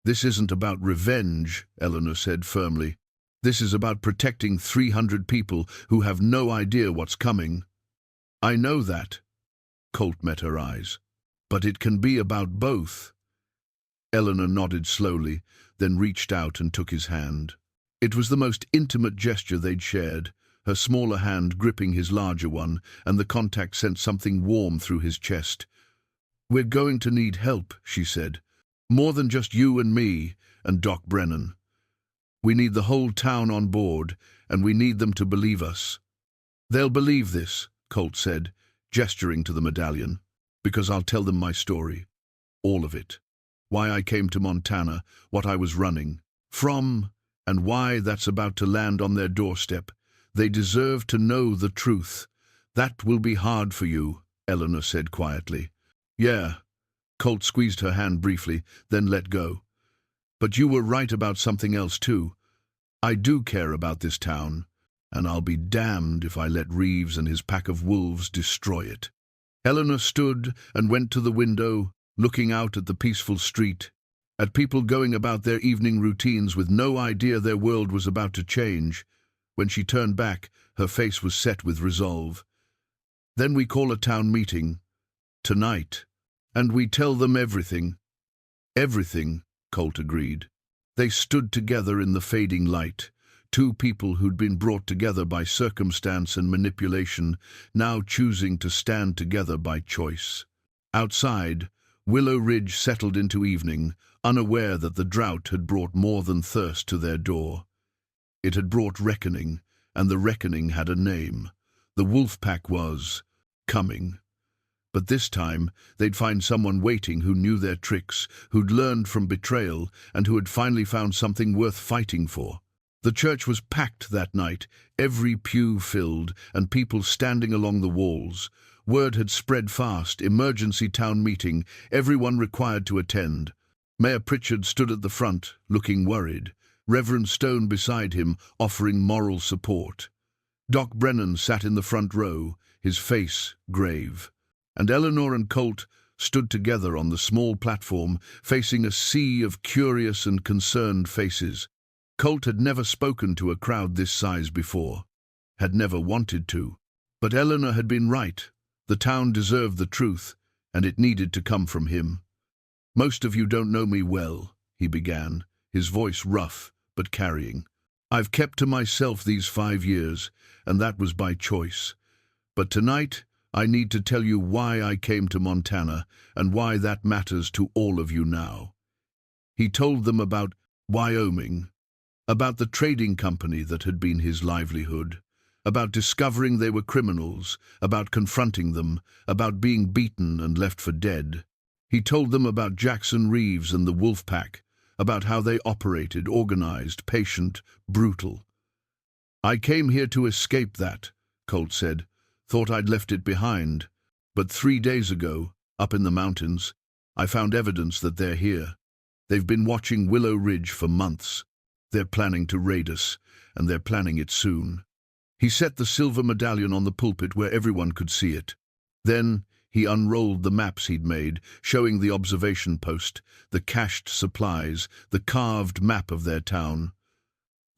This isn't about revenge, Eleanor said firmly. This is about protecting 300 people who have no idea what's coming. I know that. Colt met her eyes. But it can be about both. Eleanor nodded slowly, then reached out and took his hand. It was the most intimate gesture they'd shared, her smaller hand gripping his larger one, and the contact sent something warm through his chest. We're going to need help, she said. More than just you and me and Doc Brennan. We need the whole town on board, and we need them to believe us. They'll believe this, Colt said, gesturing to the medallion, because I'll tell them my story. All of it. Why I came to Montana, what I was running, from, and why that's about to land on their doorstep. They deserve to know the truth. That will be hard for you, Eleanor said quietly. Yeah. Colt squeezed her hand briefly, then let go. But you were right about something else too. I do care about this town, and I'll be damned if I let Reeves and his pack of wolves destroy it. Eleanor stood and went to the window, looking out at the peaceful street, at people going about their evening routines with no idea their world was about to change. When she turned back, her face was set with resolve. Then we call a town meeting, tonight, and we tell them everything. Everything, Colt agreed. They stood together in the fading light, two people who'd been brought together by circumstance and manipulation, now choosing to stand together by choice. Outside, Willow Ridge settled into evening, unaware that the drought had brought more than thirst to their door. It had brought reckoning, and the reckoning had a name. The wolf pack was coming. But this time, they'd find someone waiting who knew their tricks, who'd learned from betrayal, and who had finally found something worth fighting for. The church was packed that night, every pew filled, and people standing along the walls. Word had spread fast, emergency town meeting, everyone required to attend. Mayor Pritchard stood at the front, looking worried. Reverend Stone beside him, offering moral support. Doc Brennan sat in the front row, his face grave. And Eleanor and Colt stood together on the small platform, facing a sea of curious and concerned faces. Colt had never spoken to a crowd this size before, had never wanted to. But Eleanor had been right. The town deserved the truth, and it needed to come from him. Most of you don't know me well, he began, his voice rough but carrying. I've kept to myself these 5 years, and that was by choice. But tonight, I need to tell you why I came to Montana and why that matters to all of you now. He told them about Wyoming, about the trading company that had been his livelihood, about discovering they were criminals, about confronting them, about being beaten and left for dead. He told them about Jackson Reeves and the wolf pack, about how they operated, organized, patient, brutal. I came here to escape that, Colt said. Thought I'd left it behind. But 3 days ago, up in the mountains, I found evidence that they're here. They've been watching Willow Ridge for months. They're planning to raid us, and they're planning it soon. He set the silver medallion on the pulpit where everyone could see it. Then he unrolled the maps he'd made, showing the observation post, the cached supplies, the carved map of their town.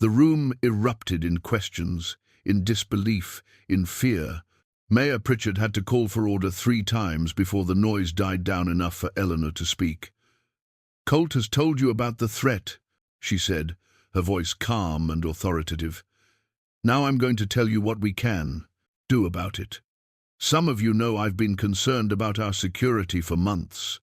The room erupted in questions, in disbelief, in fear. Mayor Pritchard had to call for order 3 times before the noise died down enough for Eleanor to speak. Colt has told you about the threat, she said, her voice calm and authoritative. Now I'm going to tell you what we can do about it. Some of you know I've been concerned about our security for months.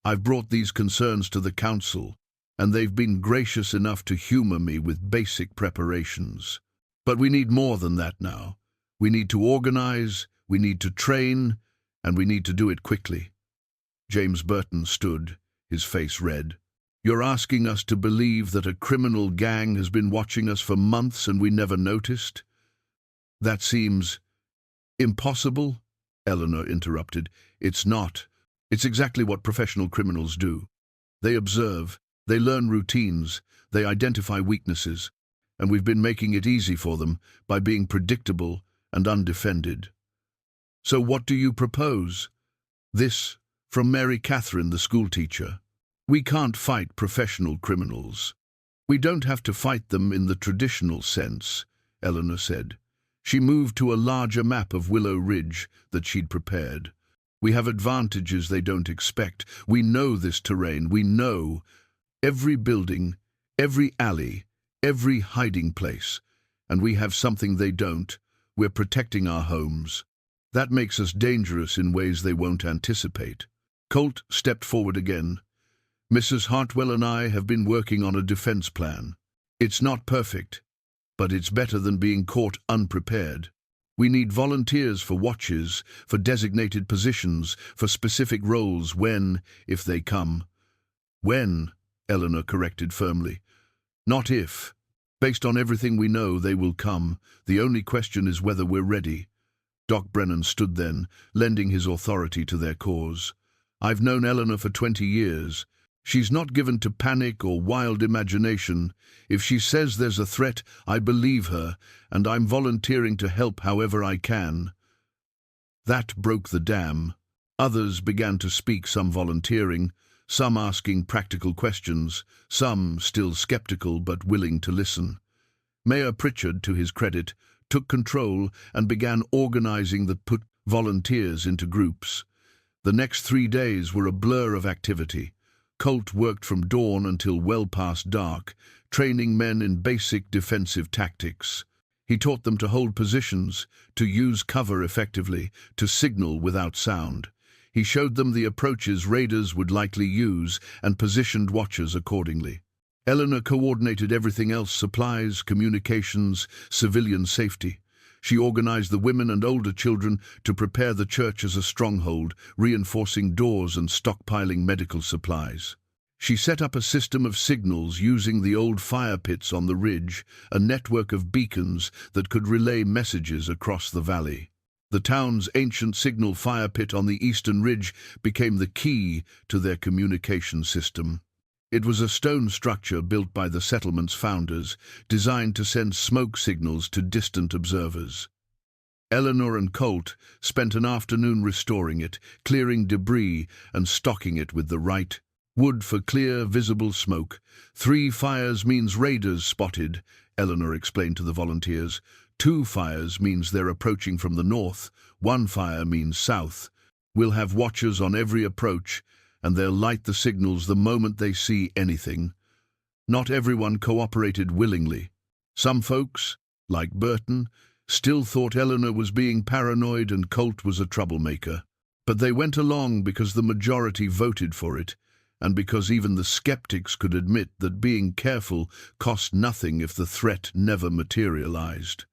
I've brought these concerns to the council, and they've been gracious enough to humor me with basic preparations. But we need more than that now. We need to organize, we need to train, and we need to do it quickly. James Burton stood, his face red. You're asking us to believe that a criminal gang has been watching us for months and we never noticed? That seems impossible, Eleanor interrupted. It's not. It's exactly what professional criminals do. They observe, they learn routines, they identify weaknesses, and we've been making it easy for them by being predictable and undefended. So what do you propose? This, from Mary Catherine, the schoolteacher. We can't fight professional criminals. We don't have to fight them in the traditional sense, Eleanor said. She moved to a larger map of Willow Ridge that she'd prepared. We have advantages they don't expect. We know this terrain. We know every building, every alley, every hiding place. And we have something they don't. We're protecting our homes. That makes us dangerous in ways they won't anticipate. Colt stepped forward again. Mrs. Hartwell and I have been working on a defense plan. It's not perfect, but it's better than being caught unprepared. We need volunteers for watches, for designated positions, for specific roles when, if they come. When, Eleanor corrected firmly. Not if. Based on everything we know, they will come. The only question is whether we're ready. Doc Brennan stood then, lending his authority to their cause. I've known Eleanor for 20 years. She's not given to panic or wild imagination. If she says there's a threat, I believe her, and I'm volunteering to help however I can. That broke the dam. Others began to speak, some volunteering, some asking practical questions, some still skeptical but willing to listen. Mayor Pritchard, to his credit, took control and began organizing the put volunteers into groups. The next 3 days were a blur of activity. Colt worked from dawn until well past dark, training men in basic defensive tactics. He taught them to hold positions, to use cover effectively, to signal without sound. He showed them the approaches raiders would likely use and positioned watchers accordingly. Eleanor coordinated everything else: supplies, communications, civilian safety. She organized the women and older children to prepare the church as a stronghold, reinforcing doors and stockpiling medical supplies. She set up a system of signals using the old fire pits on the ridge, a network of beacons that could relay messages across the valley. The town's ancient signal fire pit on the eastern ridge became the key to their communication system. It was a stone structure built by the settlement's founders, designed to send smoke signals to distant observers. Eleanor and Colt spent an afternoon restoring it, clearing debris and stocking it with the right wood for clear, visible smoke. 3 fires means raiders spotted, Eleanor explained to the volunteers. 2 fires means they're approaching from the north. 1 fire means south. We'll have watchers on every approach, and they'll light the signals the moment they see anything. Not everyone cooperated willingly. Some folks, like Burton, still thought Eleanor was being paranoid and Colt was a troublemaker. But they went along because the majority voted for it, and because even the skeptics could admit that being careful cost nothing if the threat never materialized.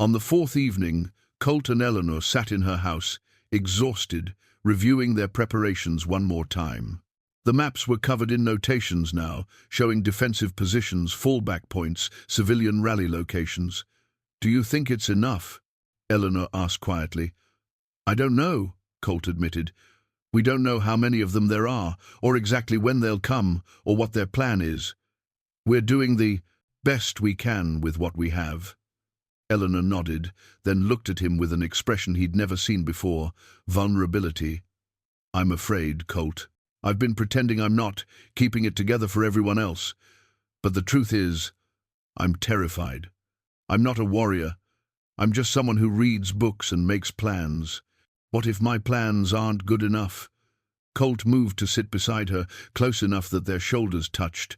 On the 4th evening, Colt and Eleanor sat in her house, exhausted, reviewing their preparations one more time. The maps were covered in notations now, showing defensive positions, fallback points, civilian rally locations. "Do you think it's enough?" Eleanor asked quietly. "I don't know," Colt admitted. "We don't know how many of them there are, or exactly when they'll come, or what their plan is. We're doing the best we can with what we have." Eleanor nodded, then looked at him with an expression he'd never seen before: vulnerability. "I'm afraid, Colt. I've been pretending I'm not, keeping it together for everyone else. But the truth is, I'm terrified. I'm not a warrior. I'm just someone who reads books and makes plans. What if my plans aren't good enough?" Colt moved to sit beside her, close enough that their shoulders touched.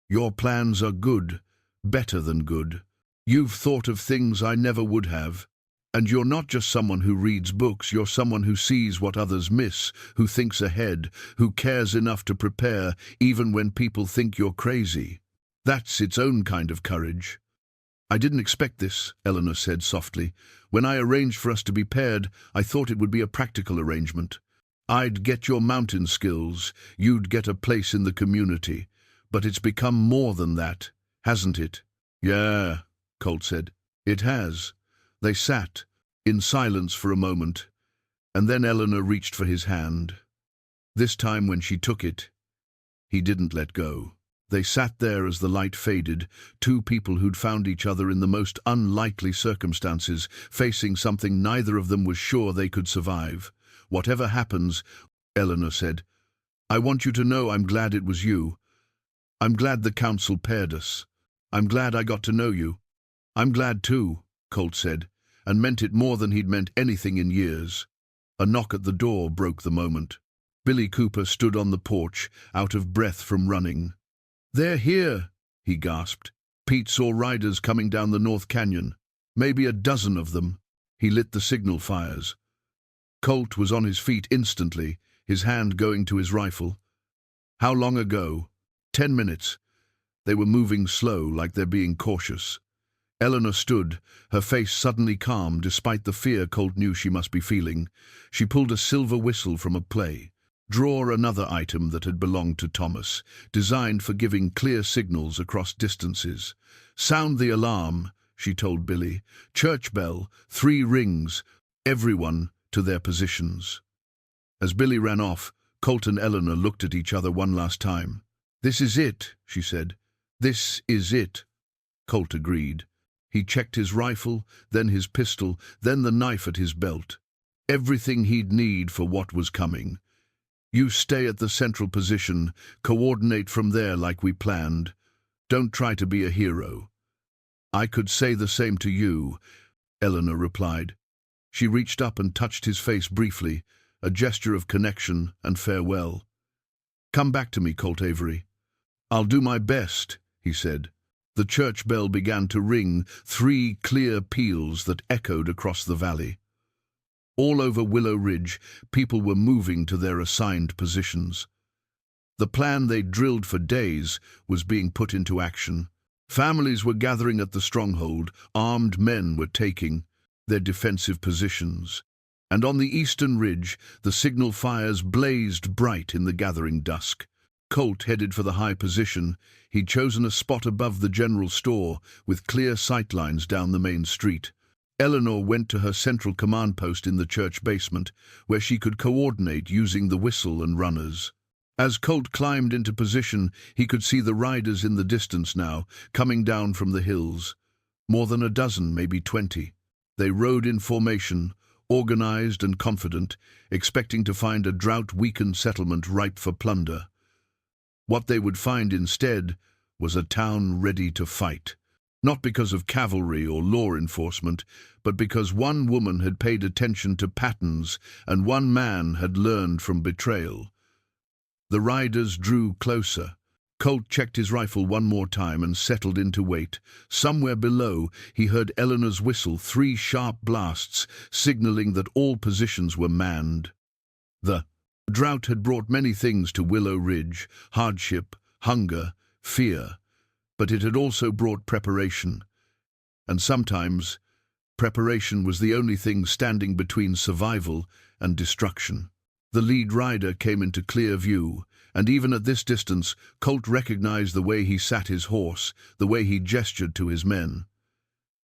"Your plans are good, better than good. You've thought of things I never would have. And you're not just someone who reads books, you're someone who sees what others miss, who thinks ahead, who cares enough to prepare, even when people think you're crazy. That's its own kind of courage." "I didn't expect this," Eleanor said softly. "When I arranged for us to be paired, I thought it would be a practical arrangement. I'd get your mountain skills, you'd get a place in the community. But it's become more than that, hasn't it?" "Yeah," Colt said. "It has." They sat, in silence for a moment, and then Eleanor reached for his hand. This time when she took it, he didn't let go. They sat there as the light faded, 2 people who'd found each other in the most unlikely circumstances, facing something neither of them was sure they could survive. "Whatever happens," Eleanor said, "I want you to know I'm glad it was you. I'm glad the council paired us. I'm glad I got to know you." "I'm glad too," Colt said, and meant it more than he'd meant anything in years. A knock at the door broke the moment. Billy Cooper stood on the porch, out of breath from running. "They're here," he gasped. "Pete saw riders coming down the North Canyon. Maybe a dozen of them." He lit the signal fires. Colt was on his feet instantly, his hand going to his rifle. "How long ago?" 10 minutes. They were moving slow, like they're being cautious. Eleanor stood, her face suddenly calm despite the fear Colt knew she must be feeling. She pulled a silver whistle from a play. Draw another item that had belonged to Thomas, designed for giving clear signals across distances. Sound the alarm, she told Billy. Church bell, 3 rings, everyone to their positions. As Billy ran off, Colt and Eleanor looked at each other one last time. This is it, she said. This is it. Colt agreed. He checked his rifle, then his pistol, then the knife at his belt. Everything he'd need for what was coming. You stay at the central position, coordinate from there like we planned. Don't try to be a hero. I could say the same to you, Eleanor replied. She reached up and touched his face briefly, a gesture of connection and farewell. Come back to me, Colt Avery. I'll do my best, he said. The church bell began to ring, 3 clear peals that echoed across the valley. All over Willow Ridge, people were moving to their assigned positions. The plan they'd drilled for days was being put into action. Families were gathering at the stronghold, armed men were taking their defensive positions. And on the eastern ridge, the signal fires blazed bright in the gathering dusk. Colt headed for the high position. He'd chosen a spot above the general store, with clear sightlines down the main street. Eleanor went to her central command post in the church basement, where she could coordinate using the whistle and runners. As Colt climbed into position, he could see the riders in the distance now, coming down from the hills. More than a dozen, maybe 20. They rode in formation, organized and confident, expecting to find a drought-weakened settlement ripe for plunder. What they would find instead was a town ready to fight. Not because of cavalry or law enforcement, but because one woman had paid attention to patterns and one man had learned from betrayal. The riders drew closer. Colt checked his rifle one more time and settled into wait. Somewhere below, he heard Eleanor's whistle, 3 sharp blasts, signaling that all positions were manned. The drought had brought many things to Willow Ridge: hardship, hunger, fear. But it had also brought preparation. And sometimes, preparation was the only thing standing between survival and destruction. The lead rider came into clear view, and even at this distance, Colt recognized the way he sat his horse, the way he gestured to his men.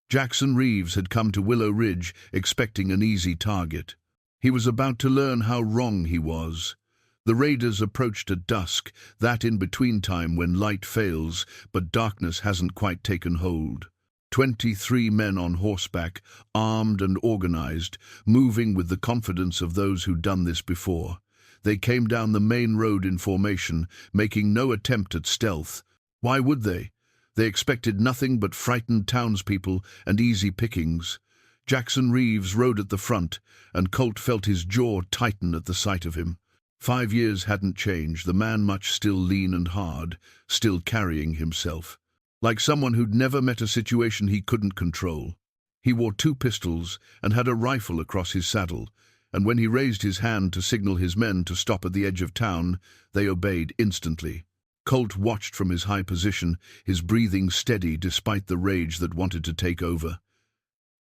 Jackson Reeves had come to Willow Ridge expecting an easy target. He was about to learn how wrong he was. The raiders approached at dusk, that in-between time when light fails, but darkness hasn't quite taken hold. 23 men on horseback, armed and organized, moving with the confidence of those who'd done this before. They came down the main road in formation, making no attempt at stealth. Why would they? They expected nothing but frightened townspeople and easy pickings. Jackson Reeves rode at the front, and Colt felt his jaw tighten at the sight of him. 5 years hadn't changed, the man much still lean and hard, still carrying himself. Like someone who'd never met a situation he couldn't control. He wore 2 pistols and had a rifle across his saddle, and when he raised his hand to signal his men to stop at the edge of town, they obeyed instantly. Colt watched from his high position, his breathing steady despite the rage that wanted to take over.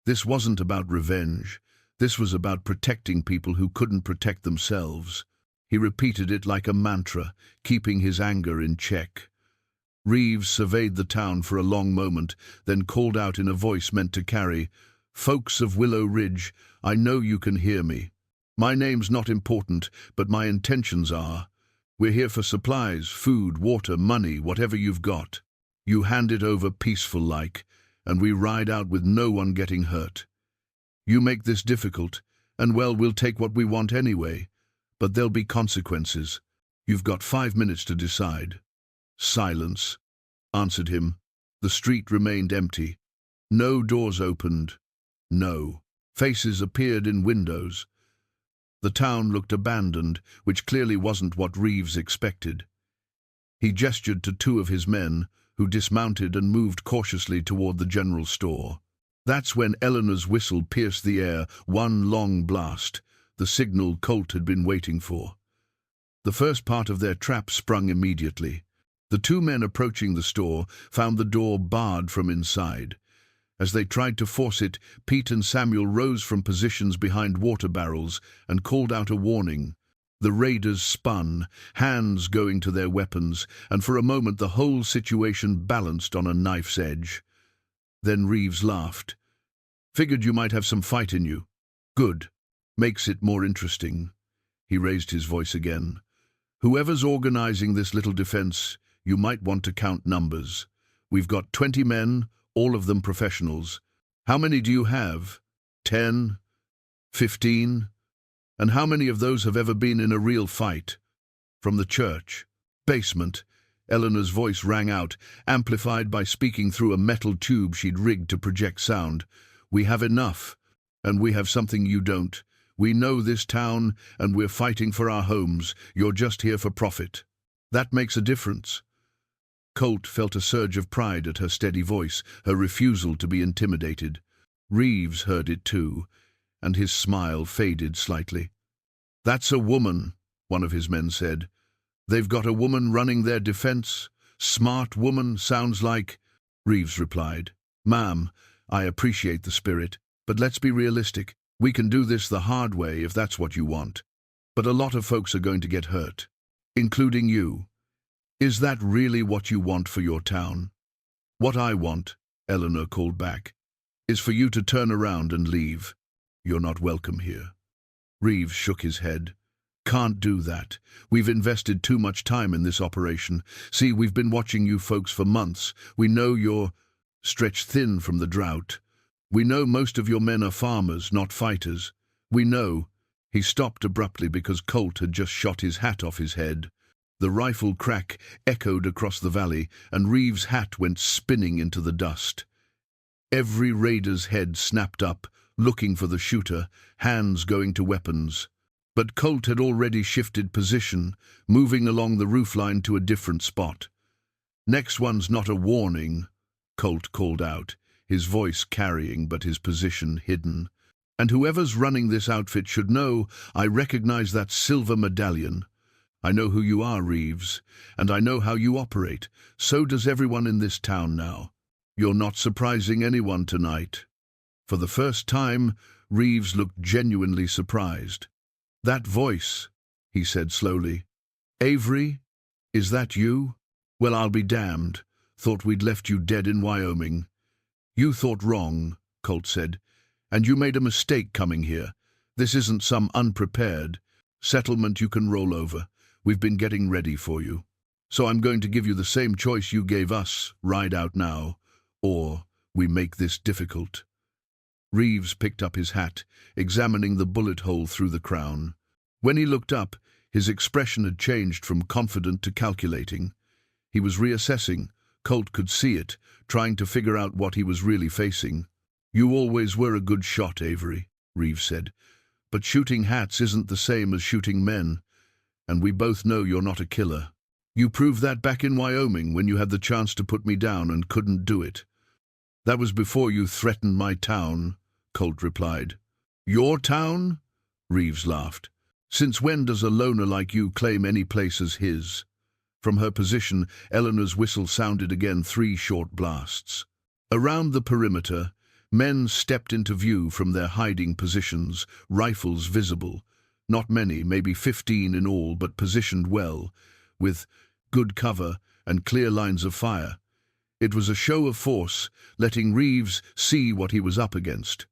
This wasn't about revenge. This was about protecting people who couldn't protect themselves. He repeated it like a mantra, keeping his anger in check. Reeves surveyed the town for a long moment, then called out in a voice meant to carry, "Folks of Willow Ridge, I know you can hear me. My name's not important, but my intentions are. We're here for supplies, food, water, money, whatever you've got. You hand it over peaceful-like, and we ride out with no one getting hurt. You make this difficult, and well, we'll take what we want anyway, but there'll be consequences. You've got 5 minutes to decide." "Silence," answered him. The street remained empty. No doors opened. No faces appeared in windows. The town looked abandoned, which clearly wasn't what Reeves expected. He gestured to 2 of his men, who dismounted and moved cautiously toward the general store. That's when Eleanor's whistle pierced the air, one long blast, the signal Colt had been waiting for. The first part of their trap sprung immediately. The 2 men approaching the store found the door barred from inside. As they tried to force it, Pete and Samuel rose from positions behind water barrels and called out a warning. The raiders spun, hands going to their weapons, and for a moment the whole situation balanced on a knife's edge. Then Reeves laughed. "Figured you might have some fight in you. Good. Makes it more interesting." He raised his voice again. "Whoever's organizing this little defense, you might want to count numbers. We've got 20 men, all of them professionals. How many do you have? 10? 15? And how many of those have ever been in a real fight? From the church? Basement?" Eleanor's voice rang out, amplified by speaking through a metal tube she'd rigged to project sound. "We have enough, and we have something you don't. We know this town, and we're fighting for our homes. You're just here for profit. That makes a difference." Colt felt a surge of pride at her steady voice, her refusal to be intimidated. Reeves heard it too, and his smile faded slightly. "That's a woman," one of his men said. "They've got a woman running their defense. Smart woman, sounds like." Reeves replied, "Ma'am, I appreciate the spirit, but let's be realistic. We can do this the hard way if that's what you want. But a lot of folks are going to get hurt, including you. Is that really what you want for your town?" "What I want," Eleanor called back, "is for you to turn around and leave. You're not welcome here." Reeves shook his head. "Can't do that. We've invested too much time in this operation. See, we've been watching you folks for months. We know you're stretched thin from the drought. We know most of your men are farmers, not fighters. We know." He stopped abruptly because Colt had just shot his hat off his head. The rifle crack echoed across the valley, and Reeves' hat went spinning into the dust. Every raider's head snapped up, looking for the shooter, hands going to weapons. But Colt had already shifted position, moving along the roofline to a different spot. "Next one's not a warning," Colt called out, his voice carrying but his position hidden. "And whoever's running this outfit should know I recognize that silver medallion. I know who you are, Reeves, and I know how you operate. So does everyone in this town now. You're not surprising anyone tonight." For the first time, Reeves looked genuinely surprised. "That voice," he said slowly. "Avery, is that you? Well, I'll be damned. Thought we'd left you dead in Wyoming." "You thought wrong," Colt said, "and you made a mistake coming here. This isn't some unprepared settlement you can roll over. We've been getting ready for you. So I'm going to give you the same choice you gave us, ride out now, or we make this difficult." Reeves picked up his hat, examining the bullet hole through the crown. When he looked up, his expression had changed from confident to calculating. He was reassessing. Colt could see it, trying to figure out what he was really facing. "You always were a good shot, Avery," Reeves said. "But shooting hats isn't the same as shooting men, and we both know you're not a killer. You proved that back in Wyoming when you had the chance to put me down and couldn't do it." "That was before you threatened my town," Colt replied. "Your town?" Reeves laughed. "Since when does a loner like you claim any place as his?" From her position, Eleanor's whistle sounded again, 3 short blasts. Around the perimeter, men stepped into view from their hiding positions, rifles visible. Not many, maybe 15 in all, but positioned well, with good cover and clear lines of fire. It was a show of force, letting Reeves see what he was up against.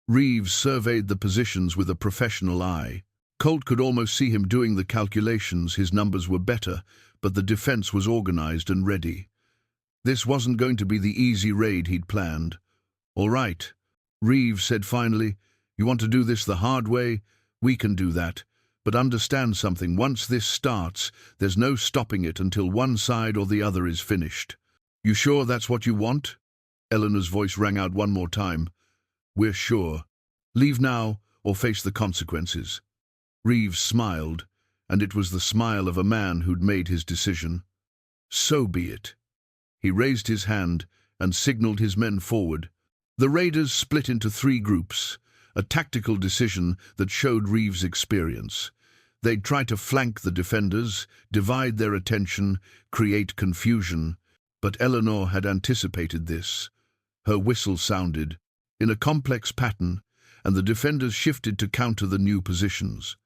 Reeves surveyed the positions with a professional eye. Colt could almost see him doing the calculations. His numbers were better, but the defense was organized and ready. This wasn't going to be the easy raid he'd planned. "All right," Reeves said finally. "You want to do this the hard way? We can do that. But understand something, once this starts, there's no stopping it until one side or the other is finished." "You sure that's what you want?" Eleanor's voice rang out one more time. "We're sure. Leave now or face the consequences." Reeves smiled, and it was the smile of a man who'd made his decision. "So be it." He raised his hand and signaled his men forward. The raiders split into 3 groups, a tactical decision that showed Reeves' experience. They'd try to flank the defenders, divide their attention, create confusion. But Eleanor had anticipated this. Her whistle sounded in a complex pattern, and the defenders shifted to counter the new positions.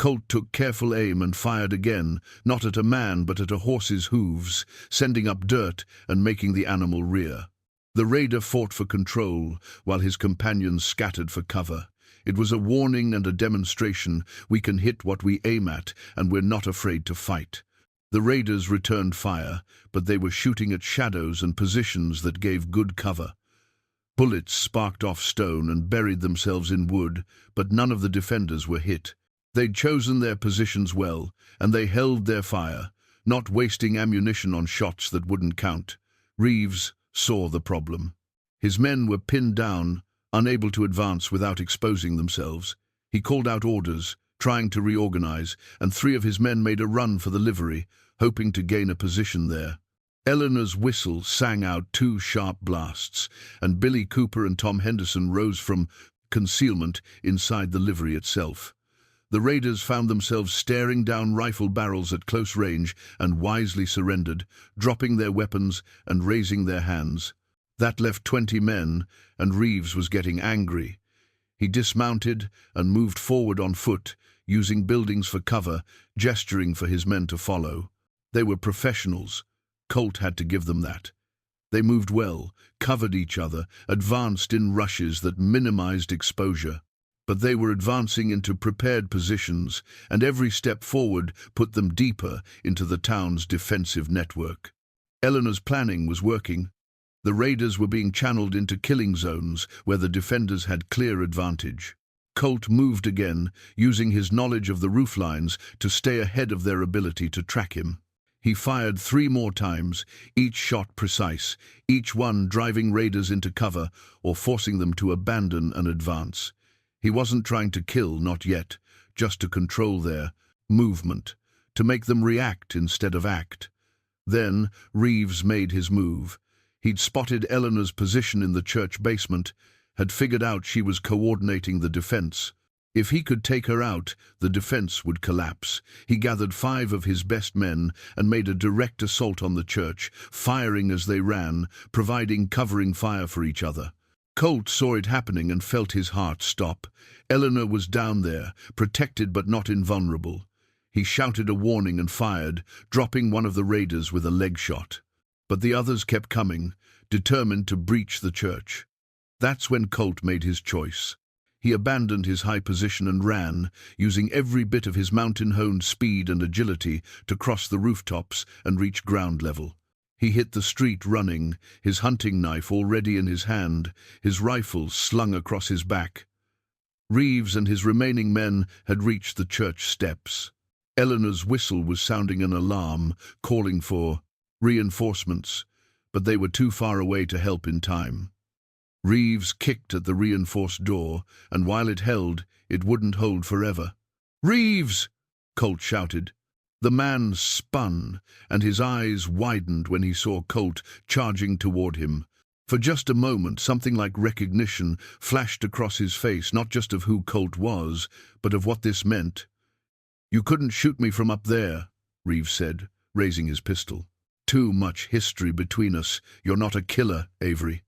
Colt took careful aim and fired again, not at a man but at a horse's hooves, sending up dirt and making the animal rear. The raider fought for control, while his companions scattered for cover. It was a warning and a demonstration: we can hit what we aim at, and we're not afraid to fight. The raiders returned fire, but they were shooting at shadows and positions that gave good cover. Bullets sparked off stone and buried themselves in wood, but none of the defenders were hit. They'd chosen their positions well, and they held their fire, not wasting ammunition on shots that wouldn't count. Reeves saw the problem. His men were pinned down, unable to advance without exposing themselves. He called out orders, trying to reorganize, and 3 of his men made a run for the livery, hoping to gain a position there. Eleanor's whistle sang out 2 sharp blasts, and Billy Cooper and Tom Henderson rose from concealment inside the livery itself. The raiders found themselves staring down rifle barrels at close range and wisely surrendered, dropping their weapons and raising their hands. That left 20 men, and Reeves was getting angry. He dismounted and moved forward on foot, using buildings for cover, gesturing for his men to follow. They were professionals. Colt had to give them that. They moved well, covered each other, advanced in rushes that minimized exposure. But they were advancing into prepared positions, and every step forward put them deeper into the town's defensive network. Eleanor's planning was working. The raiders were being channeled into killing zones where the defenders had clear advantage. Colt moved again, using his knowledge of the rooflines to stay ahead of their ability to track him. He fired 3 more times, each shot precise, each one driving raiders into cover or forcing them to abandon and advance. He wasn't trying to kill, not yet, just to control their movement, to make them react instead of act. Then Reeves made his move. He'd spotted Eleanor's position in the church basement, had figured out she was coordinating the defense. If he could take her out, the defense would collapse. He gathered 5 of his best men and made a direct assault on the church, firing as they ran, providing covering fire for each other. Colt saw it happening and felt his heart stop. Eleanor was down there, protected but not invulnerable. He shouted a warning and fired, dropping one of the raiders with a leg shot. But the others kept coming, determined to breach the church. That's when Colt made his choice. He abandoned his high position and ran, using every bit of his mountain-honed speed and agility to cross the rooftops and reach ground level. He hit the street running, his hunting knife already in his hand, his rifle slung across his back. Reeves and his remaining men had reached the church steps. Eleanor's whistle was sounding an alarm, calling for reinforcements, but they were too far away to help in time. Reeves kicked at the reinforced door, and while it held, it wouldn't hold forever. "Reeves!" Colt shouted. The man spun, and his eyes widened when he saw Colt charging toward him. For just a moment, something like recognition flashed across his face, not just of who Colt was, but of what this meant. "You couldn't shoot me from up there," Reeves said, raising his pistol. "Too much history between us. You're not a killer, Avery."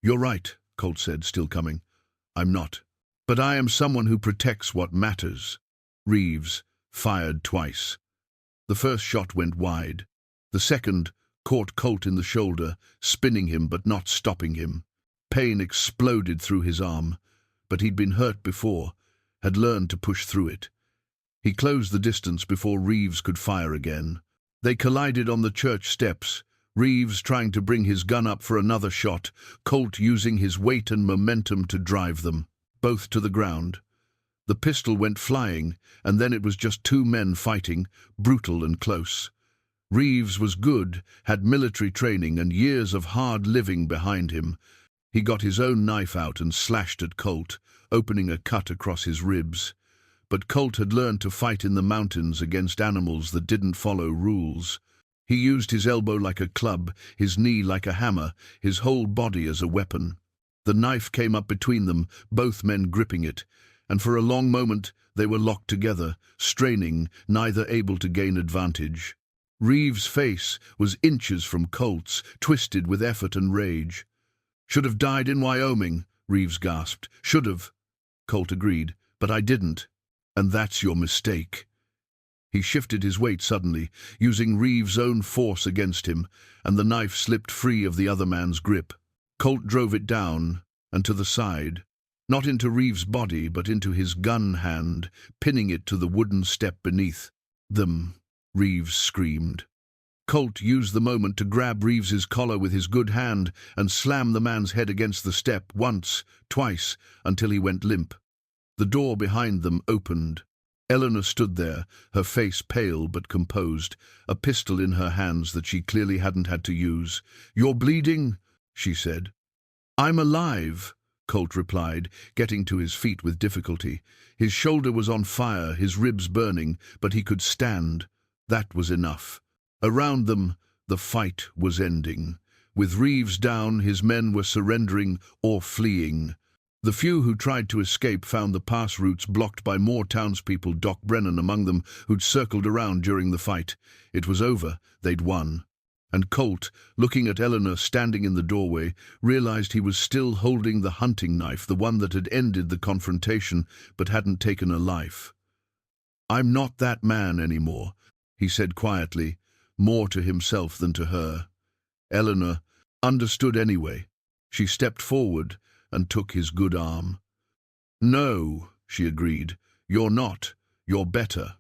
"You're right," Colt said, still coming. "I'm not. But I am someone who protects what matters." Reeves fired twice. The first shot went wide. The second caught Colt in the shoulder, spinning him but not stopping him. Pain exploded through his arm, but he'd been hurt before, had learned to push through it. He closed the distance before Reeves could fire again. They collided on the church steps, Reeves trying to bring his gun up for another shot, Colt using his weight and momentum to drive them, both to the ground. The pistol went flying, and then it was just 2 men fighting, brutal and close. Reeves was good, had military training and years of hard living behind him. He got his own knife out and slashed at Colt, opening a cut across his ribs. But Colt had learned to fight in the mountains against animals that didn't follow rules. He used his elbow like a club, his knee like a hammer, his whole body as a weapon. The knife came up between them, both men gripping it, and for a long moment they were locked together, straining, neither able to gain advantage. Reeves' face was inches from Colt's, twisted with effort and rage. "Should have died in Wyoming," Reeves gasped. "Should have." Colt agreed, "but I didn't." And that's your mistake. He shifted his weight suddenly, using Reeves' own force against him, and the knife slipped free of the other man's grip. Colt drove it down and to the side, not into Reeves' body, but into his gun hand, pinning it to the wooden step beneath them. Reeves screamed. Colt used the moment to grab Reeves's collar with his good hand and slam the man's head against the step once, twice, until he went limp. The door behind them opened. Eleanor stood there, her face pale but composed, a pistol in her hands that she clearly hadn't had to use. "You're bleeding," she said. "I'm alive," Colt replied, getting to his feet with difficulty. His shoulder was on fire, his ribs burning, but he could stand. That was enough. Around them, the fight was ending. With Reeves down, his men were surrendering or fleeing. The few who tried to escape found the pass routes blocked by more townspeople, Doc Brennan among them, who'd circled around during the fight. It was over. They'd won. And Colt, looking at Eleanor standing in the doorway, realized he was still holding the hunting knife, the one that had ended the confrontation but hadn't taken a life. "I'm not that man anymore," he said quietly, more to himself than to her. Eleanor understood anyway. She stepped forward and took his good arm. "No," she agreed, "you're not. You're better."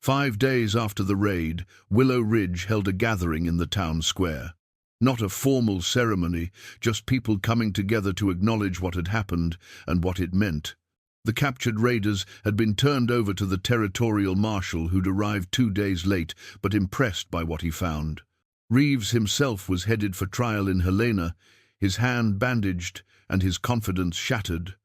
5 days after the raid, Willow Ridge held a gathering in the town square. Not a formal ceremony, just people coming together to acknowledge what had happened and what it meant. The captured raiders had been turned over to the territorial marshal, who'd arrived 2 days late, but impressed by what he found. Reeves himself was headed for trial in Helena, his hand bandaged and his confidence shattered.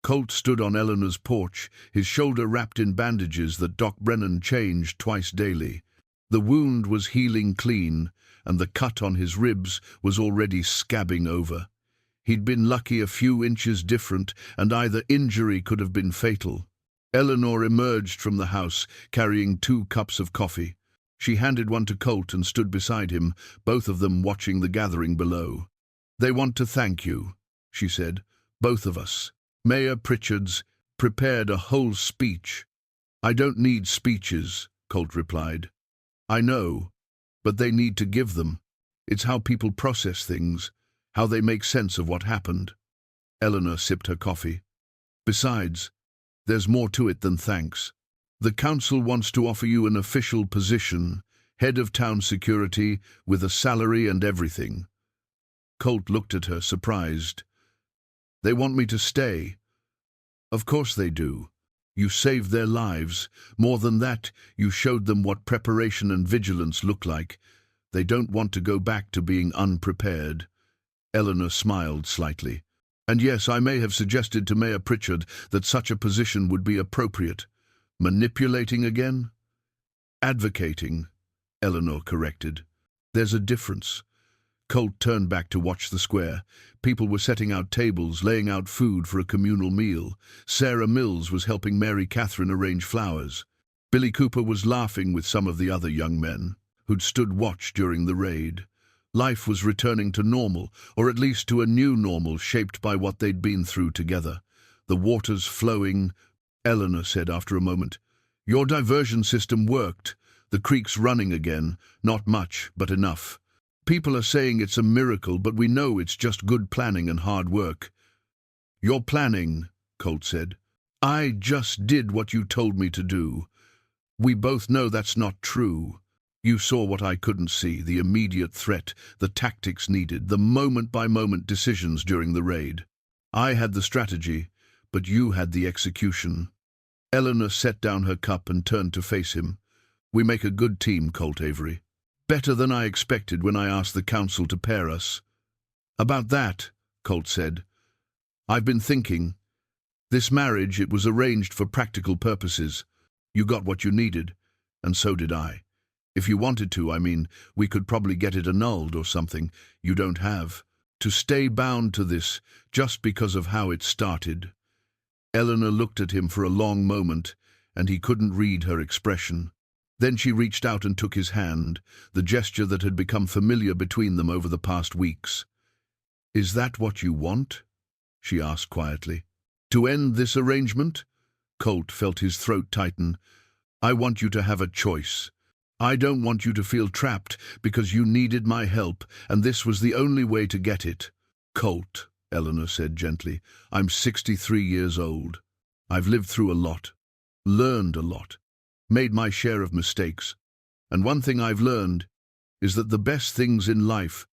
Colt stood on Eleanor's porch, his shoulder wrapped in bandages that Doc Brennan changed twice daily. The wound was healing clean, and the cut on his ribs was already scabbing over. He'd been lucky a few inches different, and either injury could have been fatal. Eleanor emerged from the house, carrying 2 cups of coffee. She handed one to Colt and stood beside him, both of them watching the gathering below. "They want to thank you," she said, "both of us. Mayor Pritchard's prepared a whole speech." "I don't need speeches," Colt replied. "I know, but they need to give them. It's how people process things, how they make sense of what happened." Eleanor sipped her coffee. "Besides, there's more to it than thanks. The council wants to offer you an official position, head of town security, with a salary and everything." Colt looked at her, surprised. "They want me to stay?" "Of course they do. You saved their lives. More than that, you showed them what preparation and vigilance look like. They don't want to go back to being unprepared." Eleanor smiled slightly. "And yes, I may have suggested to Mayor Pritchard that such a position would be appropriate." "Manipulating again?" "Advocating," Eleanor corrected. "There's a difference." Colt turned back to watch the square. People were setting out tables, laying out food for a communal meal. Sarah Mills was helping Mary Catherine arrange flowers. Billy Cooper was laughing with some of the other young men who'd stood watch during the raid. Life was returning to normal, or at least to a new normal shaped by what they'd been through together. The waters flowing. Eleanor said after a moment, "Your diversion system worked. The creek's running again. Not much, but enough. People are saying it's a miracle, but we know it's just good planning and hard work." "Your planning," Colt said. "I just did what you told me to do. We both know that's not true. You saw what I couldn't see, the immediate threat, the tactics needed, the moment-by-moment decisions during the raid. I had the strategy, but you had the execution." Eleanor set down her cup and turned to face him. "We make a good team, Colt Avery. Better than I expected when I asked the council to pair us." "About that," Colt said, "I've been thinking. This marriage, it was arranged for practical purposes. You got what you needed, and so did I. If you wanted to, I mean, we could probably get it annulled or something. You don't have to stay bound to this just because of how it started." Eleanor looked at him for a long moment, and he couldn't read her expression. Then she reached out and took his hand, the gesture that had become familiar between them over the past weeks. "Is that what you want?" she asked quietly. "To end this arrangement?" Colt felt his throat tighten. "I want you to have a choice. I don't want you to feel trapped because you needed my help, and this was the only way to get it." "Colt," Eleanor said gently, "I'm 63 years old. I've lived through a lot, learned a lot, made my share of mistakes. And one thing I've learned is that the best things in life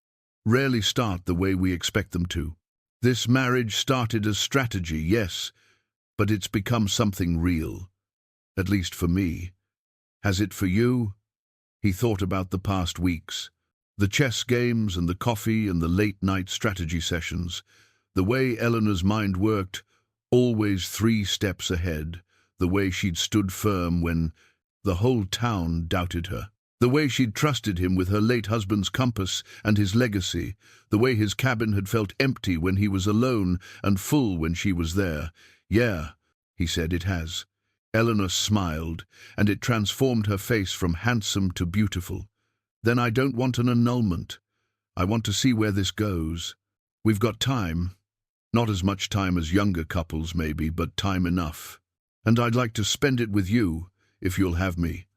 rarely start the way we expect them to. This marriage started as strategy, yes, but it's become something real. At least for me. Has it for you?" He thought about the past weeks. The chess games and the coffee and the late-night strategy sessions. The way Eleanor's mind worked, always 3 steps ahead. The way she'd stood firm when the whole town doubted her. The way she'd trusted him with her late husband's compass and his legacy. The way his cabin had felt empty when he was alone and full when she was there. "Yeah," he said, "it has." Eleanor smiled, and it transformed her face from handsome to beautiful. "Then I don't want an annulment. I want to see where this goes. We've got time. Not as much time as younger couples, maybe, but time enough. And I'd like to spend it with you, if you'll have me."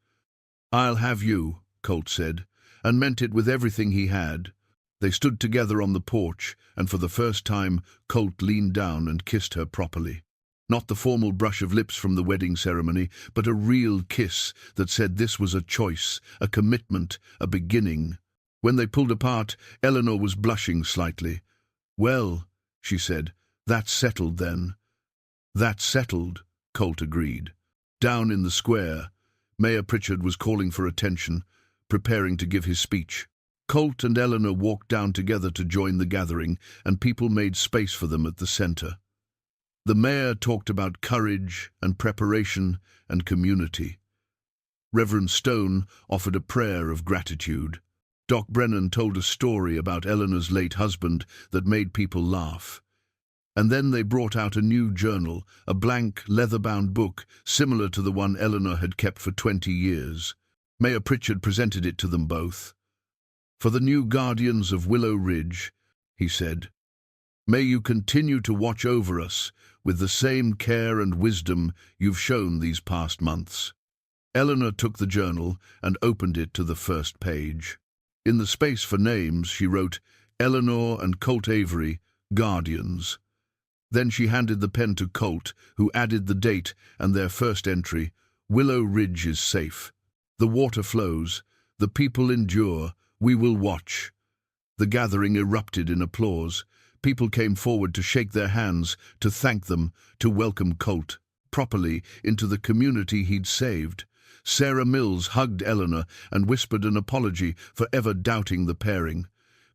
"I'll have you," Colt said, and meant it with everything he had. They stood together on the porch, and for the first time, Colt leaned down and kissed her properly. Not the formal brush of lips from the wedding ceremony, but a real kiss that said this was a choice, a commitment, a beginning. When they pulled apart, Eleanor was blushing slightly. "Well," she said, "that's settled then." "That's settled," Colt agreed. Down in the square, Mayor Pritchard was calling for attention, preparing to give his speech. Colt and Eleanor walked down together to join the gathering, and people made space for them at the center. The mayor talked about courage and preparation and community. Reverend Stone offered a prayer of gratitude. Doc Brennan told a story about Eleanor's late husband that made people laugh. And then they brought out a new journal, a blank, leather-bound book similar to the one Eleanor had kept for 20 years. Mayor Pritchard presented it to them both. "For the new guardians of Willow Ridge," he said, "may you continue to watch over us with the same care and wisdom you've shown these past months." Eleanor took the journal and opened it to the first page. In the space for names, she wrote, "Eleanor and Colt Avery, guardians." Then she handed the pen to Colt, who added the date and their first entry, "Willow Ridge is safe. The water flows, the people endure, we will watch." The gathering erupted in applause. People came forward to shake their hands, to thank them, to welcome Colt properly into the community he'd saved. Sarah Mills hugged Eleanor and whispered an apology for ever doubting the pairing.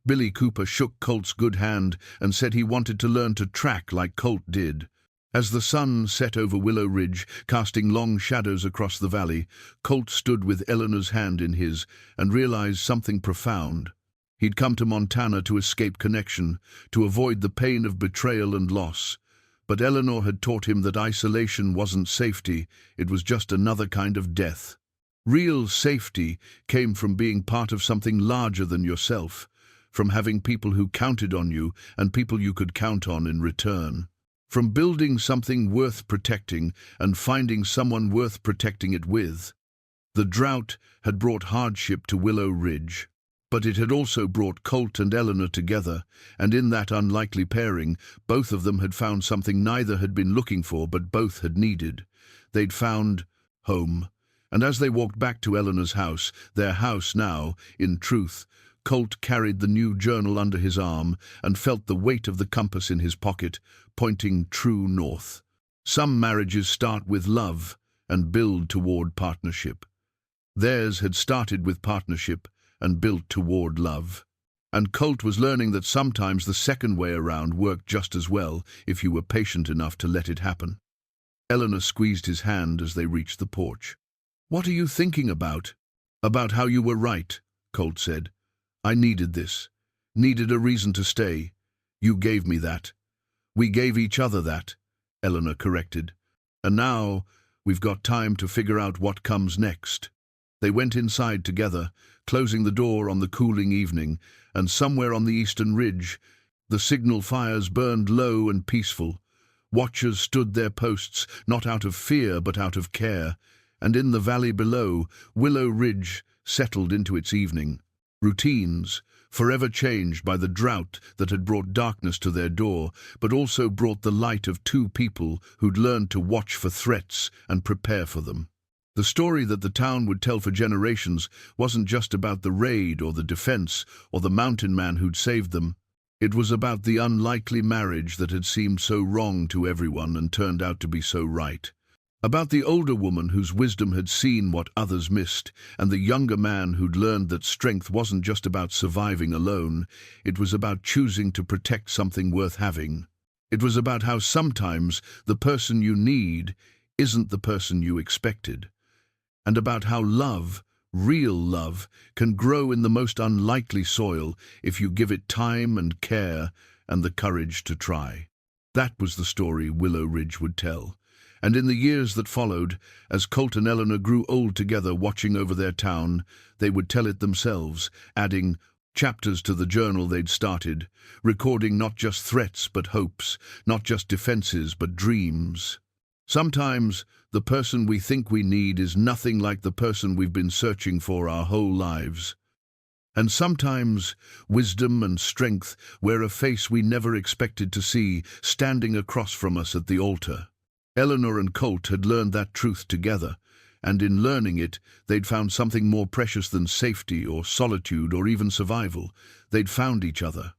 Billy Cooper shook Colt's good hand and said he wanted to learn to track like Colt did. As the sun set over Willow Ridge, casting long shadows across the valley, Colt stood with Eleanor's hand in his and realized something profound. He'd come to Montana to escape connection, to avoid the pain of betrayal and loss. But Eleanor had taught him that isolation wasn't safety, it was just another kind of death. Real safety came from being part of something larger than yourself, from having people who counted on you and people you could count on in return. From building something worth protecting and finding someone worth protecting it with. The drought had brought hardship to Willow Ridge. But it had also brought Colt and Eleanor together, and in that unlikely pairing, both of them had found something neither had been looking for but both had needed. They'd found home. And as they walked back to Eleanor's house, their house now, in truth, Colt carried the new journal under his arm and felt the weight of the compass in his pocket, pointing true north. Some marriages start with love and build toward partnership. Theirs had started with partnership and built toward love. And Colt was learning that sometimes the second way around worked just as well if you were patient enough to let it happen. Eleanor squeezed his hand as they reached the porch. "What are you thinking about?" "About how you were right," Colt said. "I needed this. Needed a reason to stay. You gave me that. We gave each other that," Eleanor corrected. "And now we've got time to figure out what comes next." They went inside together, closing the door on the cooling evening, and somewhere on the eastern ridge, the signal fires burned low and peaceful. Watchers stood their posts, not out of fear but out of care, and in the valley below, Willow Ridge settled into its evening. Routines, forever changed by the drought that had brought darkness to their door, but also brought the light of two people who'd learned to watch for threats and prepare for them. The story that the town would tell for generations wasn't just about the raid or the defense or the mountain man who'd saved them. It was about the unlikely marriage that had seemed so wrong to everyone and turned out to be so right. About the older woman whose wisdom had seen what others missed, and the younger man who'd learned that strength wasn't just about surviving alone, it was about choosing to protect something worth having. It was about how sometimes the person you need isn't the person you expected, and about how love, real love, can grow in the most unlikely soil if you give it time and care and the courage to try. That was the story Willow Ridge would tell. And in the years that followed, as Colt and Eleanor grew old together watching over their town, they would tell it themselves, adding chapters to the journal they'd started, recording not just threats but hopes, not just defenses but dreams. Sometimes the person we think we need is nothing like the person we've been searching for our whole lives. And sometimes wisdom and strength wear a face we never expected to see standing across from us at the altar. Eleanor and Colt had learned that truth together, and in learning it, they'd found something more precious than safety or solitude or even survival. They'd found each other.